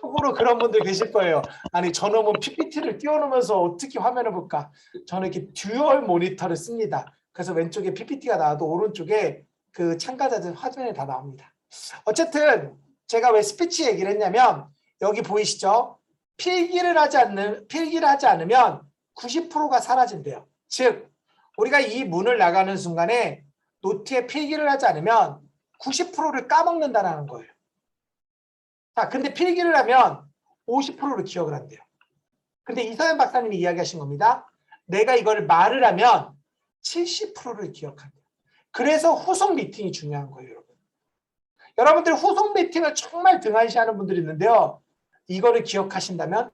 속으로 그런 분들 계실 거예요. 아니 저놈은 PPT를 띄워놓으면서 어떻게 화면을 볼까? 저는 이렇게 듀얼 모니터를 씁니다. 그래서 왼쪽에 PPT가 나와도 오른쪽에 그 참가자들 화면에 다 나옵니다. 어쨌든 제가 왜 스피치 얘기를 했냐면 여기 보이시죠? 필기를 하지 않으면 90%가 사라진대요. 즉 우리가 이 문을 나가는 순간에 노트에 필기를 하지 않으면 90%를 까먹는다는 거예요. 자, 근데 필기를 하면 50%를 기억을 한대요. 근데 이서연 박사님이 이야기하신 겁니다. 내가 이걸 말을 하면 70%를 기억한대요. 그래서 후속 미팅이 중요한 거예요, 여러분. 여러분들 후속 미팅을 정말 등한시하는 분들이 있는데요. 이거를 기억하신다면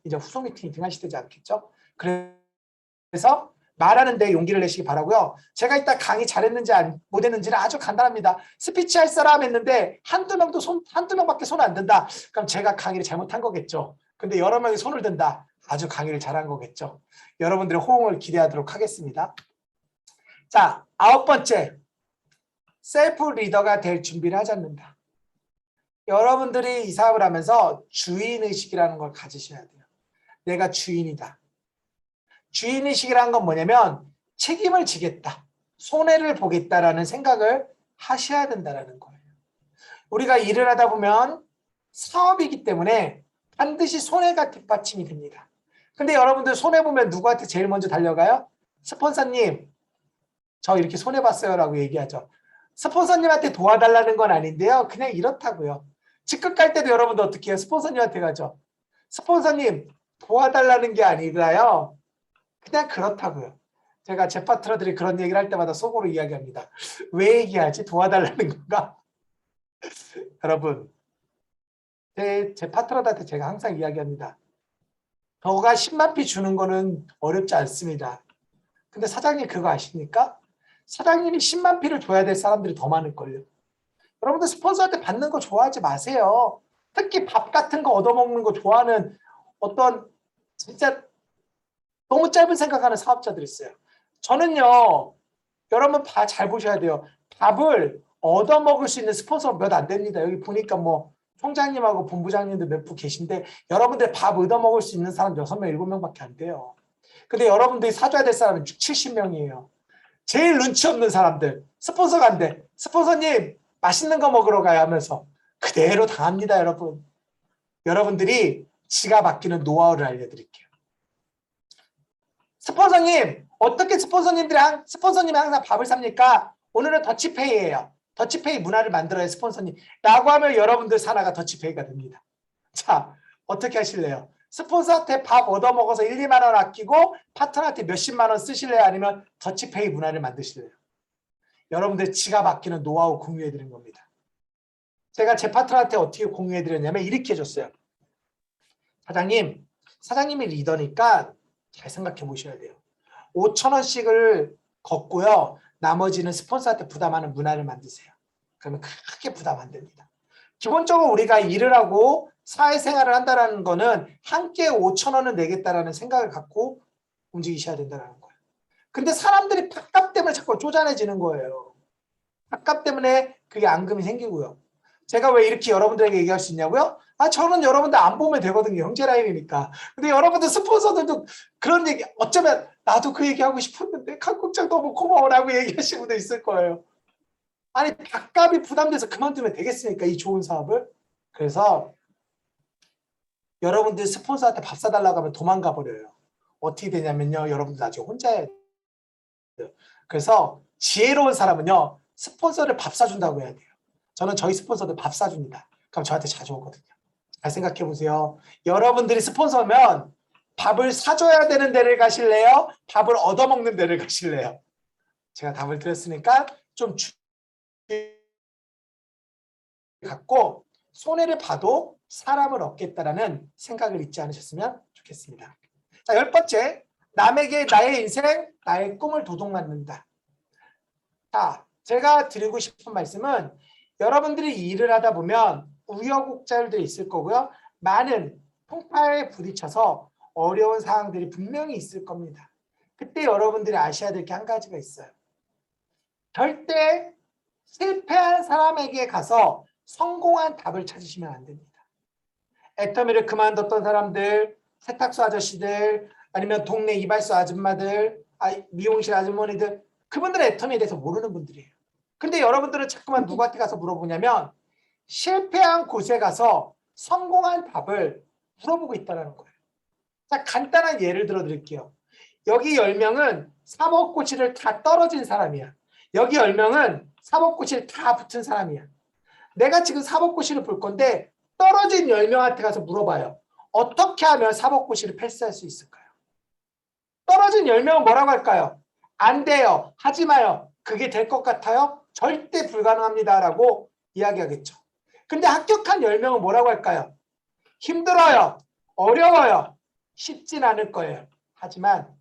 이제 후속 미팅이 등한시되지 않겠죠? 그래서 말하는데 용기를 내시기 바라고요. 제가 이따 강의 잘했는지 못했는지는 아주 간단합니다. 스피치 할 사람 했는데 한두 명밖에 손 안 든다. 그럼 제가 강의를 잘못한 거겠죠. 근데 여러 명이 손을 든다. 아주 강의를 잘한 거겠죠. 여러분들의 호응을 기대하도록 하겠습니다. 자, 9번째. 셀프 리더가 될 준비를 하지 않는다. 여러분들이 이 사업을 하면서 주인의식이라는 걸 가지셔야 돼요. 내가 주인이다. 주인의식이라는 건 뭐냐면 책임을 지겠다. 손해를 보겠다라는 생각을 하셔야 된다는 거예요. 우리가 일을 하다 보면 사업이기 때문에 반드시 손해가 뒷받침이 됩니다. 근데 여러분들 손해보면 누구한테 제일 먼저 달려가요? 스폰서님, 저 이렇게 손해봤어요 라고 얘기하죠. 스폰서님한테 도와달라는 건 아닌데요. 그냥 이렇다고요. 직급 갈 때도 여러분들 어떻게 해요? 스폰서님한테 가죠. 스폰서님 도와달라는 게 아니라요. 그냥 그렇다고요. 제가 제 파트너들이 그런 얘기를 할 때마다 속으로 이야기합니다. 왜 얘기하지? 도와달라는 건가? 여러분, 제 파트너들한테 제가 항상 이야기합니다. 저가 10만 피 주는 거는 어렵지 않습니다. 근데 사장님 그거 아십니까? 사장님이 10만 피를 줘야 될 사람들이 더 많을걸요. 여러분들 스폰서한테 받는 거 좋아하지 마세요. 특히 밥 같은 거 얻어먹는 거 좋아하는 어떤 진짜 너무 짧은 생각하는 사업자들이 있어요. 저는요, 여러분 잘 보셔야 돼요. 밥을 얻어먹을 수 있는 스폰서가 몇 안 됩니다. 여기 보니까 뭐 총장님하고 본부장님들 몇 분 계신데 여러분들 밥 얻어먹을 수 있는 사람 6명, 7명밖에 안 돼요. 근데 여러분들이 사줘야 될 사람은 6, 70명이에요. 제일 눈치 없는 사람들. 스폰서가 안 돼. 스폰서님 맛있는 거 먹으러 가요 하면서 그대로 당합니다. 여러분. 여러분들이 지가 맡기는 노하우를 알려드릴게요. 스폰서님 어떻게 스폰서님이 항상 밥을 삽니까? 오늘은 더치페이예요. 더치페이 문화를 만들어야 스폰서님 라고 하면 여러분들 산하가 더치페이가 됩니다. 자, 어떻게 하실래요? 스폰서한테 밥 얻어먹어서 1, 2만 원 아끼고 파트너한테 몇십만 원 쓰실래요? 아니면 더치페이 문화를 만드실래요? 여러분들 지가 맡기는 노하우 공유해드린 겁니다. 제가 제 파트너한테 어떻게 공유해드렸냐면 이렇게 해줬어요. 사장님이 리더니까 잘 생각해 보셔야 돼요. 5,000원씩을 걷고요. 나머지는 스폰서한테 부담하는 문화를 만드세요. 그러면 크게 부담 안 됩니다. 기본적으로 우리가 일을 하고 사회생활을 한다는 거는 한 끼에 5,000원을 내겠다라는 생각을 갖고 움직이셔야 된다는 거예요. 근데 사람들이 밥값 때문에 자꾸 쪼잔해지는 거예요. 밥값 때문에 그게 앙금이 생기고요. 제가 왜 이렇게 여러분들에게 얘기할 수 있냐고요? 저는 여러분들 안 보면 되거든요. 형제 라인이니까. 근데 여러분들 스폰서들도 그런 얘기, 어쩌면 나도 그 얘기하고 싶었는데 강국장 너무 고마워라고 얘기하시는 분도 있을 거예요. 아니 밥값이 부담돼서 그만두면 되겠습니까? 이 좋은 사업을. 그래서 여러분들 스폰서한테 밥 사달라고 하면 도망가 버려요. 어떻게 되냐면요. 여러분들 나중에 혼자 해야 돼요. 그래서 지혜로운 사람은요. 스폰서를 밥 사준다고 해야 돼요. 저는 저희 스폰서들 밥 사줍니다. 그럼 저한테 자주 오거든요. 잘 생각해 보세요. 여러분들이 스폰서면 밥을 사줘야 되는 데를 가실래요? 밥을 얻어먹는 데를 가실래요? 제가 답을 드렸으니까 좀 갖고 손해를 봐도 사람을 얻겠다라는 생각을 잊지 않으셨으면 좋겠습니다. 자, 10번째, 남에게 나의 인생, 나의 꿈을 도둑 맞는다. 자, 제가 드리고 싶은 말씀은 여러분들이 일을 하다 보면 우여곡절들이 있을 거고요. 많은 풍파에 부딪혀서 어려운 상황들이 분명히 있을 겁니다. 그때 여러분들이 아셔야 될 게 한 가지가 있어요. 절대 실패한 사람에게 가서 성공한 답을 찾으시면 안 됩니다. 애터미를 그만뒀던 사람들, 세탁소 아저씨들, 아니면 동네 이발소 아줌마들, 미용실 아주머니들, 그분들은 애터미에 대해서 모르는 분들이에요. 근데 여러분들은 자꾸만 누구한테 가서 물어보냐면 실패한 곳에 가서 성공한 답을 물어보고 있다는 거예요. 자, 간단한 예를 들어 드릴게요. 여기 10명은 사법고시를 다 떨어진 사람이야. 여기 10명은 사법고시를 다 붙은 사람이야. 내가 지금 사법고시를 볼 건데 떨어진 10명한테 가서 물어봐요. 어떻게 하면 사법고시를 패스할 수 있을까요? 떨어진 10명은 뭐라고 할까요? 안 돼요. 하지 마요. 그게 될 것 같아요? 절대 불가능합니다. 라고 이야기하겠죠. 근데 합격한 10명은 뭐라고 할까요? 힘들어요. 어려워요. 쉽진 않을 거예요. 하지만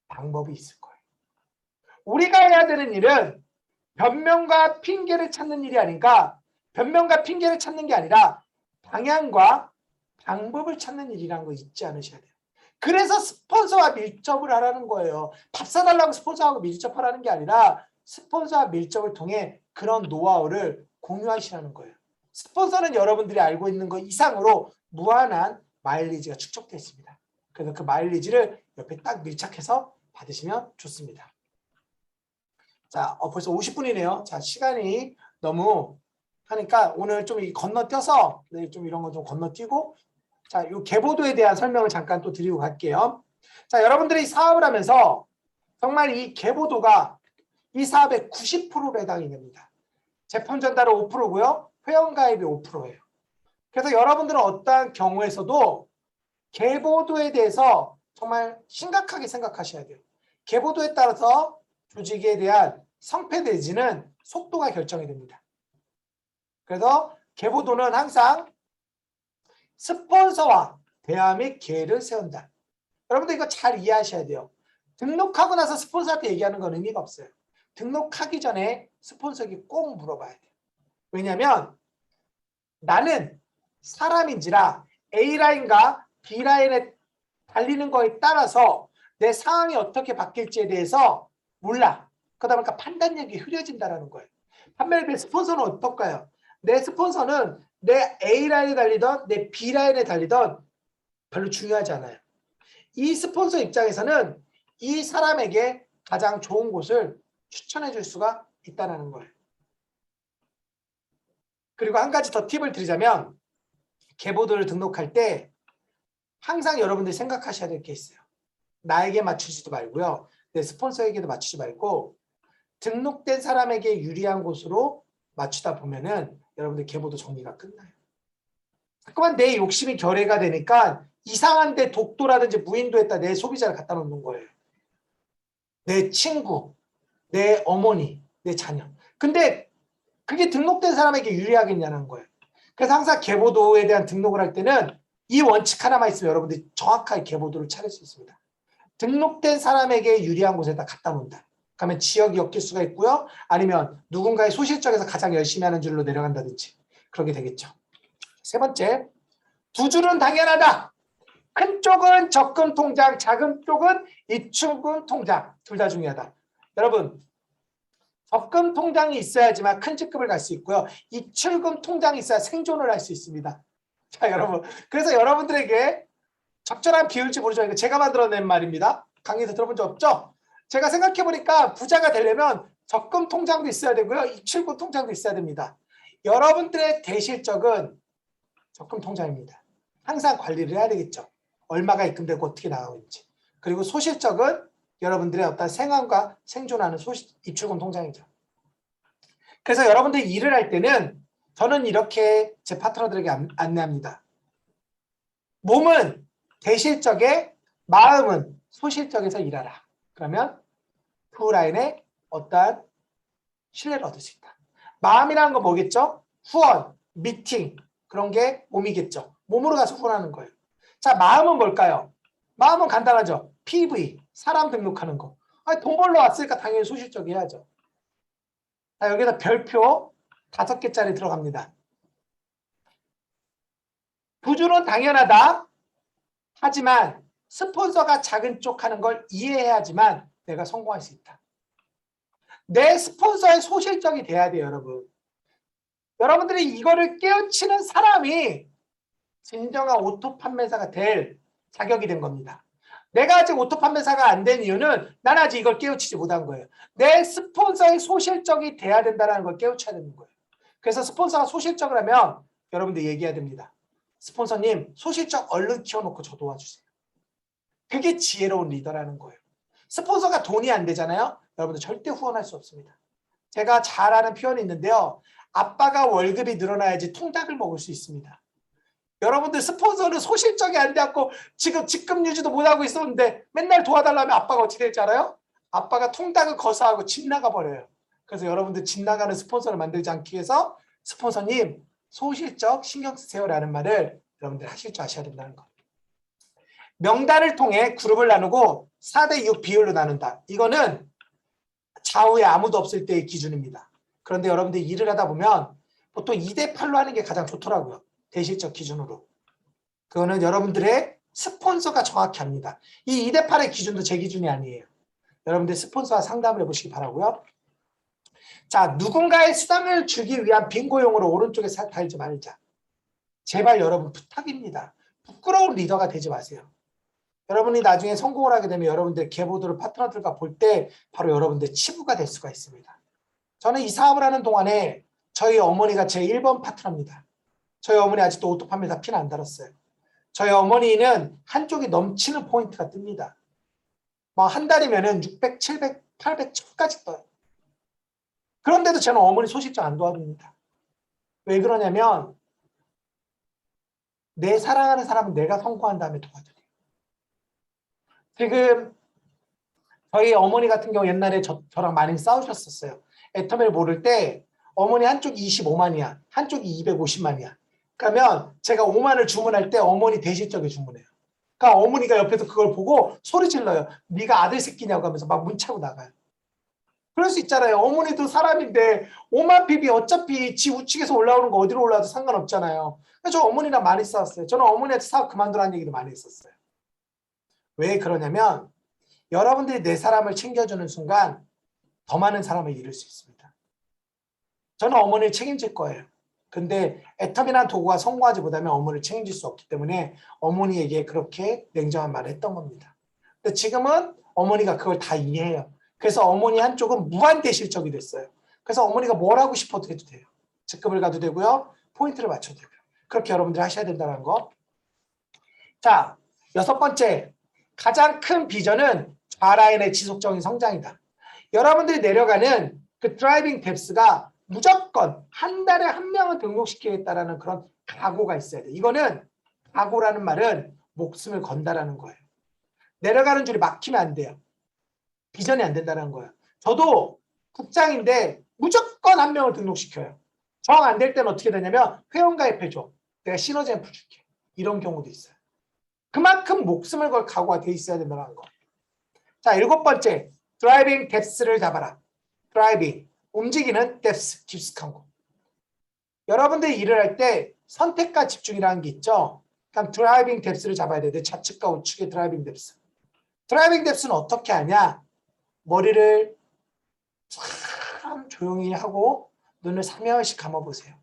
방법이 있을 거예요. 우리가 해야 되는 일은 변명과 핑계를 찾는 일이 아닌가, 변명과 핑계를 찾는 게 아니라 방향과 방법을 찾는 일이라는 거 잊지 않으셔야 돼요. 그래서 스폰서와 밀접을 하라는 거예요. 밥 사달라고 스폰서하고 밀접하라는 게 아니라 스폰서와 밀접을 통해 그런 노하우를 공유하시라는 거예요. 스폰서는 여러분들이 알고 있는 것 이상으로 무한한 마일리지가 축적되어 있습니다. 그래서 그 마일리지를 옆에 딱 밀착해서 받으시면 좋습니다. 자, 벌써 50분이네요. 자, 시간이 너무 하니까 오늘 좀 건너뛰어서 좀 이런 거 좀 건너뛰고 자, 이 계보도에 대한 설명을 잠깐 또 드리고 갈게요. 자, 여러분들이 사업을 하면서 정말 이 계보도가 이 사업의 90%로 해당이 됩니다. 제품 전달은 5%고요. 회원가입이 5%예요. 그래서 여러분들은 어떠한 경우에서도 계보도에 대해서 정말 심각하게 생각하셔야 돼요. 계보도에 따라서 조직에 대한 성패 내지는 속도가 결정이 됩니다. 그래서 계보도는 항상 스폰서와 대화 및 계획을 세운다. 여러분들 이거 잘 이해하셔야 돼요. 등록하고 나서 스폰서한테 얘기하는 건 의미가 없어요. 등록하기 전에 스폰서에게 꼭 물어봐야 돼요. 왜냐하면 나는 사람인지라 A라인과 B라인에 달리는 거에 따라서 내 상황이 어떻게 바뀔지에 대해서 몰라. 그러다 보니까 판단력이 흐려진다는 거예요. 반면에 내 스폰서는 어떨까요? 내 스폰서는 내 A라인에 달리던 내 B라인에 달리던 별로 중요하지 않아요. 이 스폰서 입장에서는 이 사람에게 가장 좋은 곳을 추천해 줄 수가 있다는 거예요. 그리고 한 가지 더 팁을 드리자면 계보도를 등록할 때 항상 여러분들이 생각하셔야 될 게 있어요. 나에게 맞추지도 말고요. 내 스폰서에게도 맞추지 말고 등록된 사람에게 유리한 곳으로 맞추다 보면은 여러분들 계보도 정리가 끝나요. 자꾸만 내 욕심이 결여가 되니까 이상한 데 독도라든지 무인도에다 내 소비자를 갖다 놓는 거예요. 내 친구, 내 어머니, 내 자녀. 근데 그게 등록된 사람에게 유리하겠냐는 거예요. 그래서 항상 계보도에 대한 등록을 할 때는 이 원칙 하나만 있으면 여러분들이 정확하게 계보도를 찾을 수 있습니다. 등록된 사람에게 유리한 곳에다 갖다 놓는다. 그러면 지역이 엮일 수가 있고요. 아니면 누군가의 소실적에서 가장 열심히 하는 줄로 내려간다든지 그렇게 되겠죠. 세 번째, 두 줄은 당연하다. 큰 쪽은 적금 통장, 작은 쪽은 입출금 통장. 둘 다 중요하다. 여러분, 적금 통장이 있어야지만 큰 직급을 갈 수 있고요. 입출금 통장이 있어야 생존을 할 수 있습니다. 자, 여러분. 그래서 여러분들에게 적절한 비율인지 모르지만 이거 제가 만들어낸 말입니다. 강의에서 들어본 적 없죠? 제가 생각해보니까 부자가 되려면 적금 통장도 있어야 되고요. 입출금 통장도 있어야 됩니다. 여러분들의 대실적은 적금 통장입니다. 항상 관리를 해야 되겠죠. 얼마가 입금되고 어떻게 나가고 있는지. 그리고 소실적은 여러분들의 어떤 생활과 생존하는 입출금 통장이죠. 그래서 여러분들이 일을 할 때는 저는 이렇게 제 파트너들에게 안내합니다. 몸은 대실적에, 마음은 소실적에서 일하라. 그러면 그 라인에 어떠한 신뢰를 얻을 수 있다. 마음이라는 건 뭐겠죠? 후원, 미팅 그런 게 몸이겠죠. 몸으로 가서 후원하는 거예요. 자, 마음은 뭘까요? 마음은 간단하죠. PV, 사람 등록하는 거. 아니, 돈 벌러 왔으니까 당연히 소실적이어야죠. 자, 여기다 별표 5개짜리 들어갑니다. 부주는 당연하다. 하지만 스폰서가 작은 쪽 하는 걸 이해해야지만 내가 성공할 수 있다. 내 스폰서의 소실적이 돼야 돼요, 여러분. 여러분들이 이거를 깨우치는 사람이 진정한 오토 판매사가 될 자격이 된 겁니다. 내가 아직 오토 판매사가 안 된 이유는 난 아직 이걸 깨우치지 못한 거예요. 내 스폰서의 소실적이 돼야 된다는 걸 깨우쳐야 되는 거예요. 그래서 스폰서가 소실적을 하면 여러분들 얘기해야 됩니다. 스폰서님, 소실적 얼른 키워놓고 저 도와주세요. 그게 지혜로운 리더라는 거예요. 스폰서가 돈이 안 되잖아요. 여러분들 절대 후원할 수 없습니다. 제가 잘 아는 표현이 있는데요. 아빠가 월급이 늘어나야지 통닭을 먹을 수 있습니다. 여러분들 스폰서는 소실적이 안 돼갖고 지금 직급 유지도 못하고 있었는데 맨날 도와달라면 아빠가 어떻게 될지 알아요? 아빠가 통닭을 거사하고 집 나가버려요. 그래서 여러분들 집 나가는 스폰서를 만들지 않기 위해서 스폰서님 소실적 신경 쓰세요라는 말을 여러분들 하실 줄 아셔야 된다는 거. 명단을 통해 그룹을 나누고 4대6 비율로 나눈다. 이거는 좌우에 아무도 없을 때의 기준입니다. 그런데 여러분들이 일을 하다 보면 보통 2대8로 하는 게 가장 좋더라고요. 대실적 기준으로. 그거는 여러분들의 스폰서가 정확히 합니다. 이 2대8의 기준도 제 기준이 아니에요. 여러분들 스폰서와 상담을 해보시기 바라고요. 자, 누군가의 수당을 주기 위한 빙고용으로 오른쪽에 달지 말자. 제발 여러분 부탁입니다. 부끄러운 리더가 되지 마세요. 여러분이 나중에 성공을 하게 되면 여러분들 계보도를 파트너들과 볼 때 바로 여러분들 치부가 될 수가 있습니다. 저는 이 사업을 하는 동안에 저희 어머니가 제 1번 파트너입니다. 저희 어머니 아직도 오토 판매사 피는 안 달았어요. 저희 어머니는 한쪽이 넘치는 포인트가 뜹니다. 뭐 한 달이면은 600, 700, 800, 1000까지 떠요. 그런데도 저는 어머니 소식장 안 도와줍니다. 왜 그러냐면 내 사랑하는 사람은 내가 성공한 다음에 도와줘요. 지금 저희 어머니 같은 경우 옛날에 저랑 많이 싸우셨었어요. 애터미를 모를 때 어머니 한쪽이 25만이야. 한쪽이 250만이야. 그러면 제가 5만을 주문할 때 어머니 대실적에 주문해요. 그러니까 어머니가 옆에서 그걸 보고 소리 질러요. 네가 아들 새끼냐고 하면서 막 문 차고 나가요. 그럴 수 있잖아요. 어머니도 사람인데 5만 핍이 어차피 지 우측에서 올라오는 거 어디로 올라와도 상관없잖아요. 그래서 저 어머니랑 많이 싸웠어요. 저는 어머니한테 사업 그만두라는 얘기도 많이 했었어요. 왜 그러냐면 여러분들이 내 사람을 챙겨주는 순간 더 많은 사람을 잃을 수 있습니다. 저는 어머니를 책임질 거예요. 근데 애텀이라는 도구가 성공하지 못하면 어머니를 책임질 수 없기 때문에 어머니에게 그렇게 냉정한 말을 했던 겁니다. 근데 지금은 어머니가 그걸 다 이해해요. 그래서 어머니 한쪽은 무한대실적이 됐어요. 그래서 어머니가 뭘 하고 싶어도 해도 돼요. 직급을 가도 되고요. 포인트를 맞춰도 되고요. 그렇게 여러분들이 하셔야 된다는 거. 자, 6번째. 가장 큰 비전은 좌라인의 지속적인 성장이다. 여러분들이 내려가는 그 드라이빙 뎁스가 무조건 한 달에 한 명은 등록시키겠다라는 그런 각오가 있어야 돼. 이거는 각오라는 말은 목숨을 건다라는 거예요. 내려가는 줄이 막히면 안 돼요. 비전이 안 된다는 거예요. 저도 국장인데 무조건 한 명을 등록시켜요. 정 안 될 때는 어떻게 되냐면 회원가입해줘. 내가 시너지앰플 줄게. 이런 경우도 있어요. 그만큼 목숨을 걸 각오가 돼 있어야 된다는 거. 자, 7번째. 드라이빙 뎁스를 잡아라. 드라이빙. 움직이는 뎁스. 깊숙한 곳. 여러분들이 일을 할 때 선택과 집중이라는 게 있죠. 그럼 드라이빙 뎁스를 잡아야 돼. 내 좌측과 우측의 드라이빙 뎁스. 드라이빙 뎁스는 어떻게 하냐? 머리를 참 조용히 하고 눈을 살며시 감아보세요.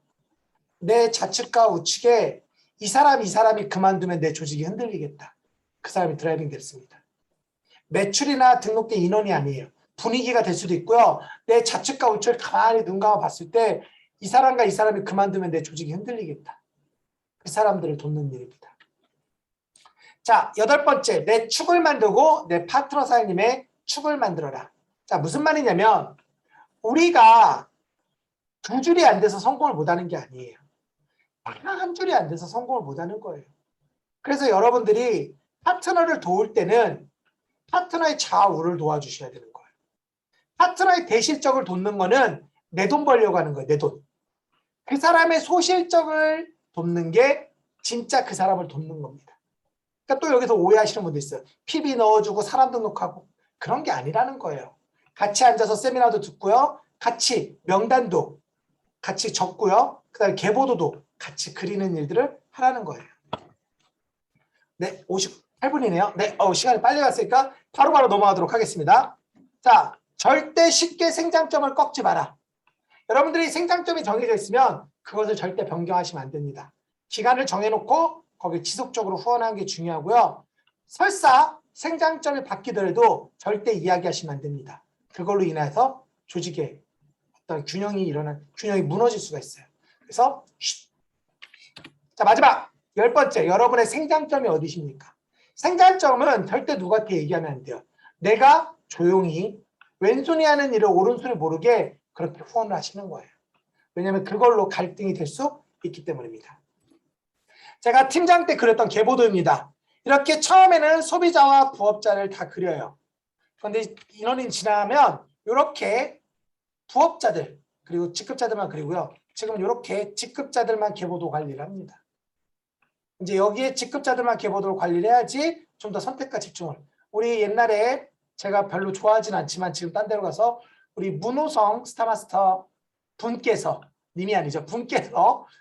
내 좌측과 우측에 이 사람이 그만두면 내 조직이 흔들리겠다. 그 사람이 드라이빙 뎁스입니다. 매출이나 등록된 인원이 아니에요. 분위기가 될 수도 있고요. 내 좌측과 우측을 가만히 눈 감아 봤을 때 이 사람과 이 사람이 그만두면 내 조직이 흔들리겠다. 그 사람들을 돕는 일입니다. 자, 8번째. 내 축을 만들고 내 파트너 사장님의 축을 만들어라. 자, 무슨 말이냐면 우리가 2줄이 안 돼서 성공을 못하는 게 아니에요. 한 줄이 안 돼서 성공을 못하는 거예요. 그래서 여러분들이 파트너를 도울 때는 파트너의 좌우를 도와주셔야 되는 거예요. 파트너의 대실적을 돕는 거는 내 돈 벌려고 하는 거예요. 내 돈. 그 사람의 소실적을 돕는 게 진짜 그 사람을 돕는 겁니다. 그러니까 또 여기서 오해하시는 분도 있어요. PB 넣어주고 사람 등록하고 그런 게 아니라는 거예요. 같이 앉아서 세미나도 듣고요. 같이 명단도 같이 적고요. 그 다음에 계보도도 같이 그리는 일들을 하라는 거예요. 네, 58분이네요. 네, 시간이 빨리 갔으니까 바로바로 넘어가도록 하겠습니다. 자, 절대 쉽게 생장점을 꺾지 마라. 여러분들이 생장점이 정해져 있으면 그것을 절대 변경하시면 안 됩니다. 기간을 정해놓고 거기에 지속적으로 후원하는 게 중요하고요. 설사 생장점이 바뀌더라도 절대 이야기하시면 안 됩니다. 그걸로 인해서 조직에 어떤 균형이 무너질 수가 있어요. 그래서 자, 마지막 10번째. 여러분의 생장점이 어디십니까? 생장점은 절대 누구한테 얘기하면 안 돼요. 내가 조용히 왼손이 하는 일을 오른손이 모르게 그렇게 후원을 하시는 거예요. 왜냐하면 그걸로 갈등이 될 수 있기 때문입니다. 제가 팀장 때 그렸던 계보도입니다. 이렇게 처음에는 소비자와 부업자를 다 그려요. 그런데 인원이 지나면 이렇게 부업자들 그리고 직급자들만 그리고요. 지금 이렇게 직급자들만 계보도 관리를 합니다. 이제 여기에 직급자들만 계보도를 관리를 해야지 좀 더 선택과 집중을. 우리 옛날에 제가 별로 좋아하진 않지만 지금 딴 데로 가서 우리 문호성 스타마스터 분께서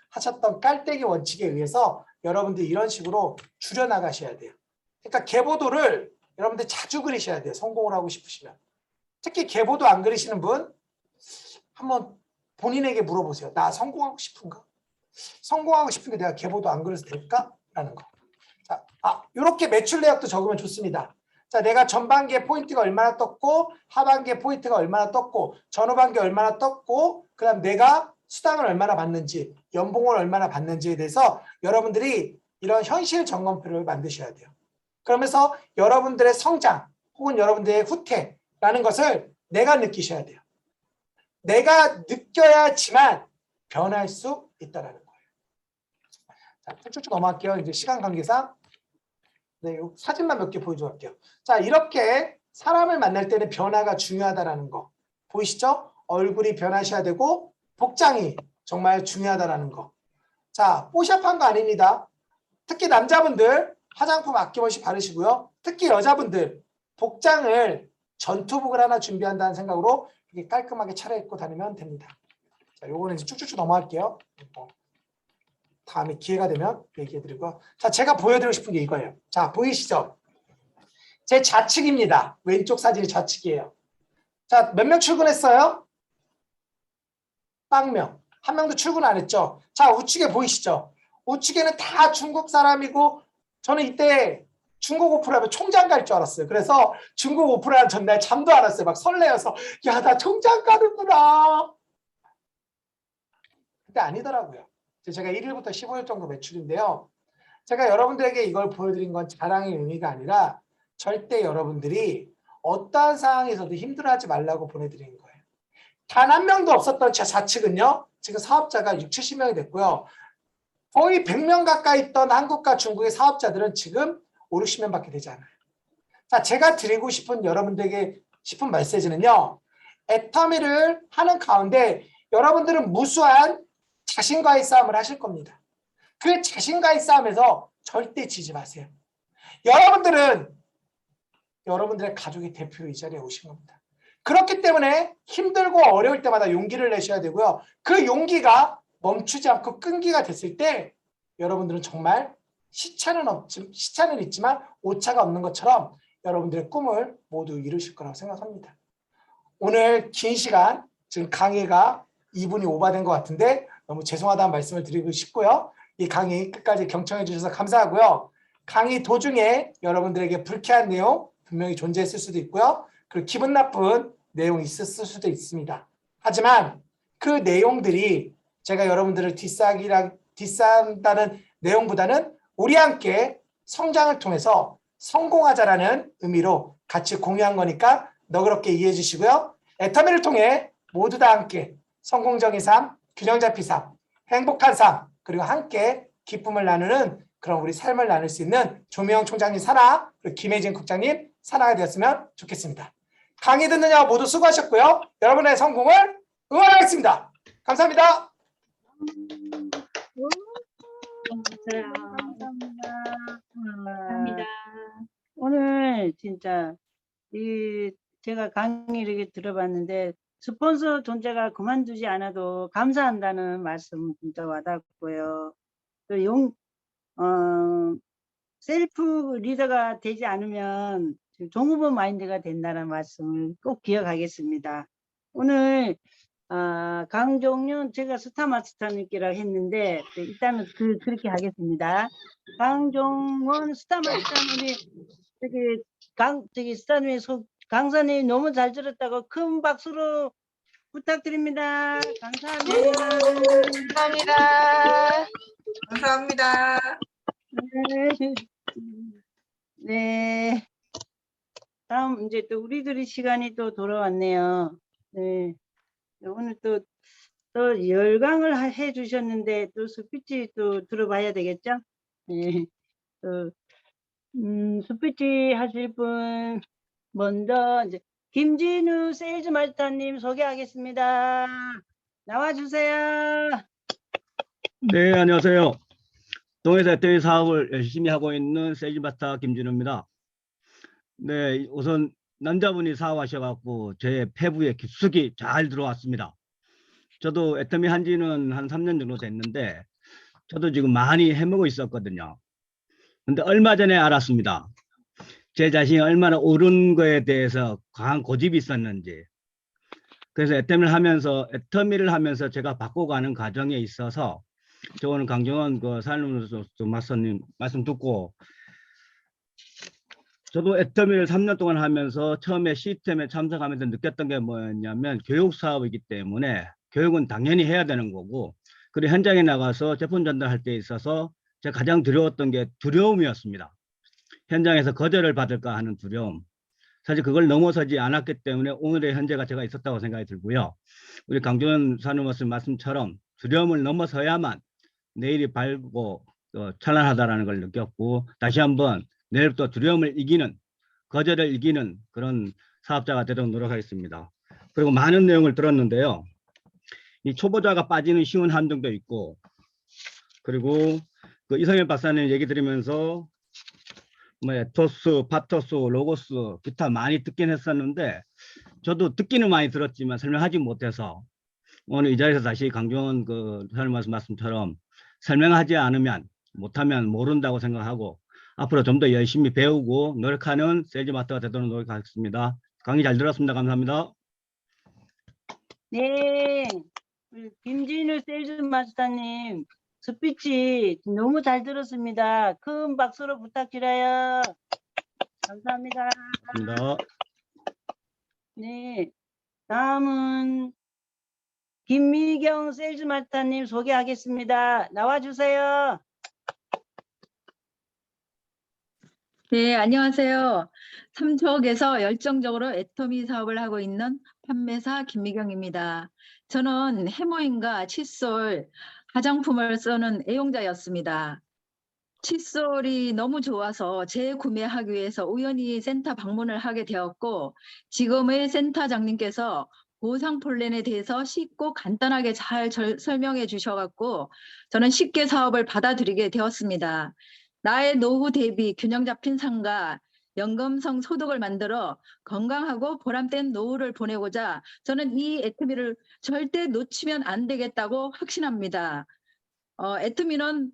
하셨던 깔때기 원칙에 의해서 여러분들이 이런 식으로 줄여나가셔야 돼요. 그러니까 계보도를 여러분들 자주 그리셔야 돼요. 성공을 하고 싶으시면. 특히 계보도 안 그리시는 분 한번 본인에게 물어보세요. 나 성공하고 싶은가? 성공하고 싶은데 내가 계보도 안 그려서 될까? 라는 거. 자, 이렇게 매출 내역도 적으면 좋습니다. 자, 내가 전반기에 포인트가 얼마나 떴고 하반기에 포인트가 얼마나 떴고 전후반기에 얼마나 떴고 그 다음 내가 수당을 얼마나 받는지 연봉을 얼마나 받는지에 대해서 여러분들이 이런 현실 점검표를 만드셔야 돼요. 그러면서 여러분들의 성장 혹은 여러분들의 후퇴라는 것을 내가 느끼셔야 돼요. 내가 느껴야지만 변할 수 있다는 거예요. 자, 쭉쭉 넘어갈게요. 이제 시간 관계상. 네, 요 사진만 몇 개 보여줘 갈게요. 자, 이렇게 사람을 만날 때는 변화가 중요하다라는 거. 보이시죠? 얼굴이 변하셔야 되고 복장이 정말 중요하다라는 거. 자, 뽀샵한 거 아닙니다. 특히 남자분들 화장품 아낌없이 바르시고요. 특히 여자분들 복장을 전투복을 하나 준비한다는 생각으로 이렇게 깔끔하게 차려입고 다니면 됩니다. 자, 요거는 이제 쭉쭉쭉 넘어갈게요. 다음에 기회가 되면 얘기해드리고. 자, 제가 보여드리고 싶은 게 이거예요. 자, 보이시죠? 제 좌측입니다. 왼쪽 사진이 좌측이에요. 자, 몇 명 출근했어요? 빵명. 한 명도 출근 안 했죠? 자, 우측에 보이시죠? 우측에는 다 중국 사람이고 저는 이때 중국 오프라면 총장 갈 줄 알았어요. 그래서 중국 오프라는 전날 잠도 안 왔어요. 막 설레어서 야, 나 총장 가는구나. 근데 아니더라고요. 제가 1일부터 15일 정도 매출인데요. 제가 여러분들에게 이걸 보여드린 건 자랑의 의미가 아니라 절대 여러분들이 어떠한 상황에서도 힘들어하지 말라고 보내드리는 거예요. 단 한 명도 없었던 제 좌측은요. 지금 사업자가 6, 70명이 됐고요. 거의 100명 가까이 있던 한국과 중국의 사업자들은 지금 5, 60명밖에 되지 않아요. 자, 제가 드리고 싶은 여러분들에게 싶은 메시지는요. 애터미를 하는 가운데 여러분들은 무수한 자신과의 싸움을 하실 겁니다. 그 자신과의 싸움에서 절대 지지 마세요. 여러분들은 여러분들의 가족의 대표로 이 자리에 오신 겁니다. 그렇기 때문에 힘들고 어려울 때마다 용기를 내셔야 되고요. 그 용기가 멈추지 않고 끈기가 됐을 때 여러분들은 정말 시차는 있지만 오차가 없는 것처럼 여러분들의 꿈을 모두 이루실 거라고 생각합니다. 오늘 긴 시간, 지금 강의가 2분이 오버된 것 같은데 너무 죄송하다는 말씀을 드리고 싶고요. 이 강의 끝까지 경청해 주셔서 감사하고요. 강의 도중에 여러분들에게 불쾌한 내용 분명히 존재했을 수도 있고요. 그리고 기분 나쁜 내용이 있었을 수도 있습니다. 하지만 그 내용들이 제가 여러분들을 디스한다는 내용보다는 우리 함께 성장을 통해서 성공하자라는 의미로 같이 공유한 거니까 너그럽게 이해해 주시고요. 애터미를 통해 모두 다 함께 성공적인 삶, 균형 잡힌 삶, 행복한 삶, 그리고 함께 기쁨을 나누는 그런 우리 삶을 나눌 수 있는 조미영 총장님 산하, 그리고 김혜진 국장님 산하가 되었으면 좋겠습니다. 강의 듣는 여 모두 수고하셨고요. 여러분의 성공을 응원하겠습니다. 감사합니다. 감사합니다. 오늘 진짜 제가 강의를 이렇게 들어봤는데 스폰서 존재가 그만두지 않아도 감사한다는 말씀 진짜 와닿고요. 또 셀프 리더가 되지 않으면 종후보 마인드가 된다는 말씀을 꼭 기억하겠습니다. 오늘 강종윤 제가 스타마스터님께라고 했는데 일단은 그렇게 하겠습니다. 강종원 스타마스터님이 저기 스타님의 강사님 너무 잘 들었다고 큰 박수로 부탁드립니다. 감사합니다. 감사합니다. 감사합니다. 네. 다음 이제 또 우리들의 시간이 또 돌아왔네요. 네. 오늘 또 열강을 해 주셨는데 또 스피치 또 들어봐야 되겠죠? 네. 또 스피치 하실 분 먼저 이제 김진우 세일즈 마스터님 소개하겠습니다. 나와주세요. 네, 안녕하세요. 동해서 애터미 사업을 열심히 하고 있는 세일즈 마스터 김진우입니다. 네, 우선 남자분이 사업하셔갖고 제 폐부에 깊숙이 잘 들어왔습니다. 저도 애터미 한지는 한 3년 정도 됐는데 저도 지금 많이 해먹고 있었거든요. 근데 얼마 전에 알았습니다. 제 자신이 얼마나 옳은 거에 대해서 강한 고집이 있었는지. 그래서 애터미를 하면서 제가 바꿔가는 과정에 있어서 저 오늘 강정원 그 산림노조 마스터님 말씀 듣고 저도 애터미를 3년 동안 하면서 처음에 시스템에 참석하면서 느꼈던 게 뭐였냐면 교육 사업이기 때문에 교육은 당연히 해야 되는 거고 그리고 현장에 나가서 제품 전달할 때 있어서 제가 가장 두려웠던 게 두려움이었습니다. 현장에서 거절을 받을까 하는 두려움. 사실 그걸 넘어서지 않았기 때문에 오늘의 현재가 제가 있었다고 생각이 들고요. 우리 강준원 사무관님 말씀처럼 두려움을 넘어서야만 내일이 밝고 찬란하다라는 걸 느꼈고, 다시 한번 내일부터 두려움을 이기는, 거절을 이기는 그런 사업자가 되도록 노력하겠습니다. 그리고 많은 내용을 들었는데요. 이 초보자가 빠지는 쉬운 함정도 있고, 그리고 그 이성현 박사님 얘기 들으면서 뭐 에토스, 파토스, 로고스 기타 많이 듣긴 했었는데 저도 듣기는 많이 들었지만 설명하지 못해서 오늘 이 자리에서 다시 강종원 그 사장님 말씀처럼 설명하지 않으면 못하면 모른다고 생각하고 앞으로 좀 더 열심히 배우고 노력하는 세일즈마스터가 되도록 노력하겠습니다. 강의 잘 들었습니다. 감사합니다. 네, 우리 김진우 세일즈 마스터님 스피치 너무 잘 들었습니다. 큰 박수로 부탁드려요. 감사합니다. 감사합니다. 네, 다음은 김미경 세일즈 마스터님 소개하겠습니다. 나와주세요. 네, 안녕하세요. 삼척에서 열정적으로 애터미 사업을 하고 있는 판매사 김미경입니다. 저는 해모인과 칫솔, 화장품을 쓰는 애용자였습니다. 칫솔이 너무 좋아서 재구매하기 위해서 우연히 센터 방문을 하게 되었고, 지금의 센터장님께서 보상플랜에 대해서 쉽고 간단하게 잘 설명해 주셔갖고 저는 쉽게 사업을 받아들이게 되었습니다. 나의 노후 대비 균형 잡힌 삶과 연금성 소득을 만들어 건강하고 보람된 노후를 보내고자 저는 이 애터미를 절대 놓치면 안 되겠다고 확신합니다. 애터미는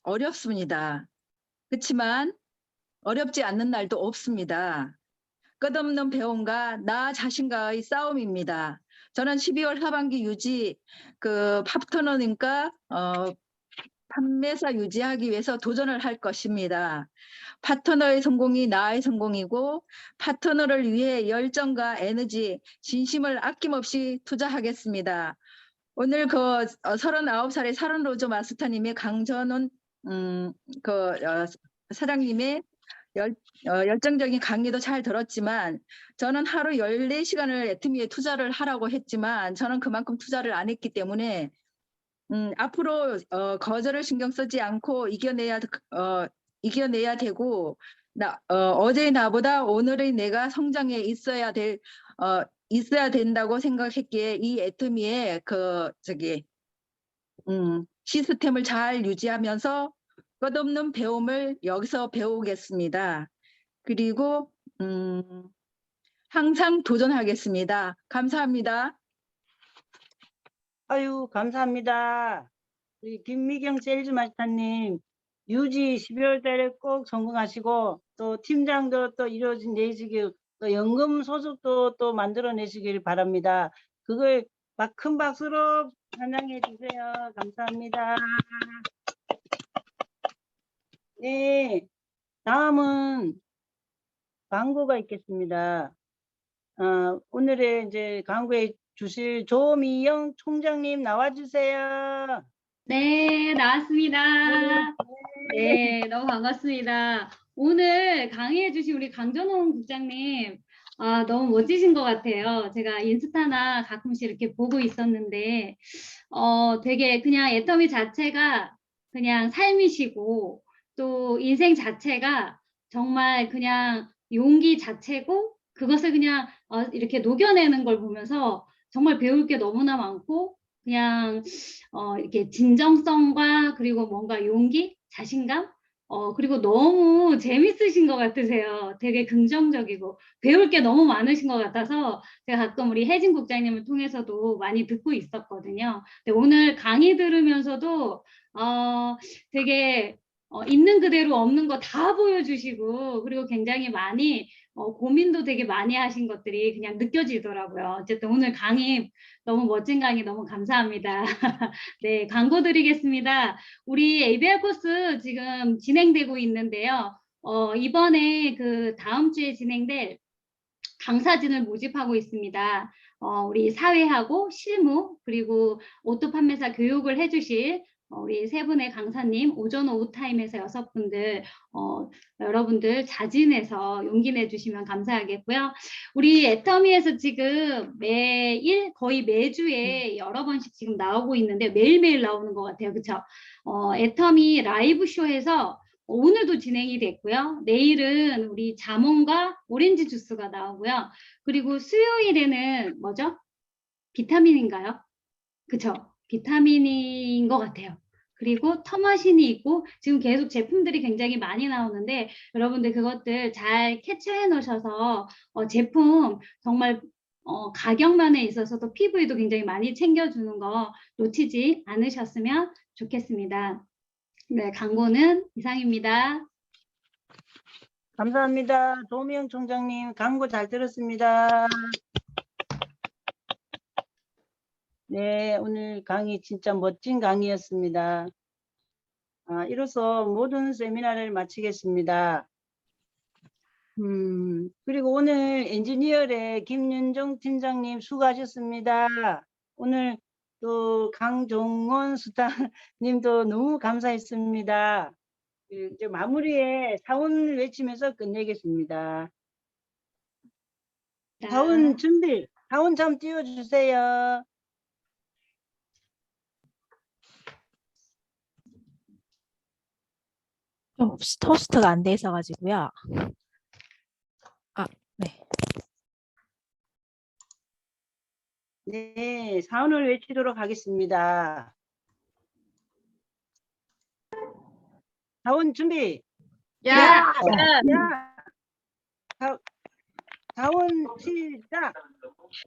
어렵습니다. 그렇지만 어렵지 않는 날도 없습니다. 끝없는 배움과 나 자신과의 싸움입니다. 저는 12월 하반기 유지 파트너님과 판매사 유지하기 위해서 도전을 할 것입니다. 파트너의 성공이 나의 성공이고 파트너를 위해 열정과 에너지, 진심을 아낌없이 투자하겠습니다. 오늘 39살의 사른로즈 마스터님의 강전원 사장님의 열정적인 강의도 잘 들었지만 저는 하루 14시간을 애터미에 투자를 하라고 했지만 저는 그만큼 투자를 안 했기 때문에 앞으로 거절을 신경 쓰지 않고 이겨내야 되고 어제의 나보다 오늘의 내가 성장해 있어야 된다고 생각했기에 이 애터미의 시스템을 잘 유지하면서 끝없는 배움을 여기서 배우겠습니다. 그리고 항상 도전하겠습니다. 감사합니다. 아유, 감사합니다. 우리 김미경 세일즈 마스터님 유지 12월 달에 꼭 성공하시고 또 팀장도 또 내시길 또 연금 소득도 또 만들어내시길 바랍니다. 그걸 큰 박수로 환영해 주세요. 감사합니다. 네, 다음은 광고가 있겠습니다. 오늘의 이제 광고에 주실 조미영 총장님 나와주세요. 네, 나왔습니다. 네, 너무 반갑습니다. 오늘 강의해 주신 우리 강전홍 국장님, 너무 멋지신 것 같아요. 제가 인스타나 가끔씩 이렇게 보고 있었는데, 되게 그냥 애터미 자체가 그냥 삶이시고, 또 인생 자체가 정말 그냥 용기 자체고, 그것을 그냥 이렇게 녹여내는 걸 보면서 정말 배울 게 너무나 많고, 그냥 이렇게 진정성과 그리고 뭔가 용기, 자신감, 그리고 너무 재밌으신 것 같으세요. 되게 긍정적이고 배울 게 너무 많으신 것 같아서 제가 가끔 우리 혜진 국장님을 통해서도 많이 듣고 있었거든요. 근데 오늘 강의 들으면서도 되게 있는 그대로 없는 거 다 보여주시고 그리고 굉장히 많이 고민도 되게 많이 하신 것들이 그냥 느껴지더라고요. 어쨌든 오늘 강의 너무 멋진 강의 너무 감사합니다. 네, 광고 드리겠습니다. 우리 ABR 코스 지금 진행되고 있는데요. 이번에 다음 주에 진행될 강사진을 모집하고 있습니다. 우리 사회하고 실무 그리고 오토 판매사 교육을 해주실 우리 세 분의 강사님, 오전 오후 타임에서 6분들, 여러분들 자진해서 용기 내주시면 감사하겠고요. 우리 애터미에서 지금 매일, 거의 매주에 여러 번씩 지금 나오고 있는데 매일매일 나오는 것 같아요. 그쵸? 애터미 라이브 쇼에서 오늘도 진행이 됐고요. 내일은 우리 자몽과 오렌지 주스가 나오고요. 그리고 수요일에는 뭐죠? 비타민인가요? 그쵸? 비타민인 것 같아요. 그리고 터마신이 있고 지금 계속 제품들이 굉장히 많이 나오는데 여러분들 그것들 잘 캐치해 놓으셔서 제품 정말 가격만에 있어서도 피부에도 굉장히 많이 챙겨주는 거 놓치지 않으셨으면 좋겠습니다. 네, 광고는 이상입니다. 감사합니다. 도미영 총장님 광고 잘 들었습니다. 네, 오늘 강의 진짜 멋진 강의였습니다. 이로써 모든 세미나를 마치겠습니다. 그리고 오늘 엔지니어의 김윤종 팀장님 수고하셨습니다. 오늘 또 강종원 수타님도 너무 감사했습니다. 이제 마무리에 사원 외치면서 끝내겠습니다. 사원 준비, 사원 좀 띄워주세요. 좀 토스트가 안 돼 있어가지고요. 네. 네, 사원을 외치도록 하겠습니다. 사원 준비. 야! 사원 시작.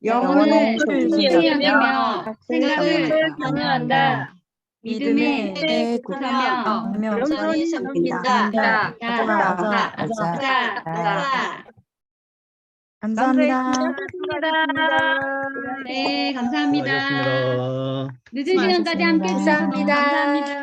영혼을 지키며 여기며 생각을 강요한다. 믿음에 믿음에 굳세며 겸손히 섬긴다. 감사합니다. 네, 감사합니다. 수고하셨습니다. 늦은 시간까지 함께 해주셔서 너무 감사합니다.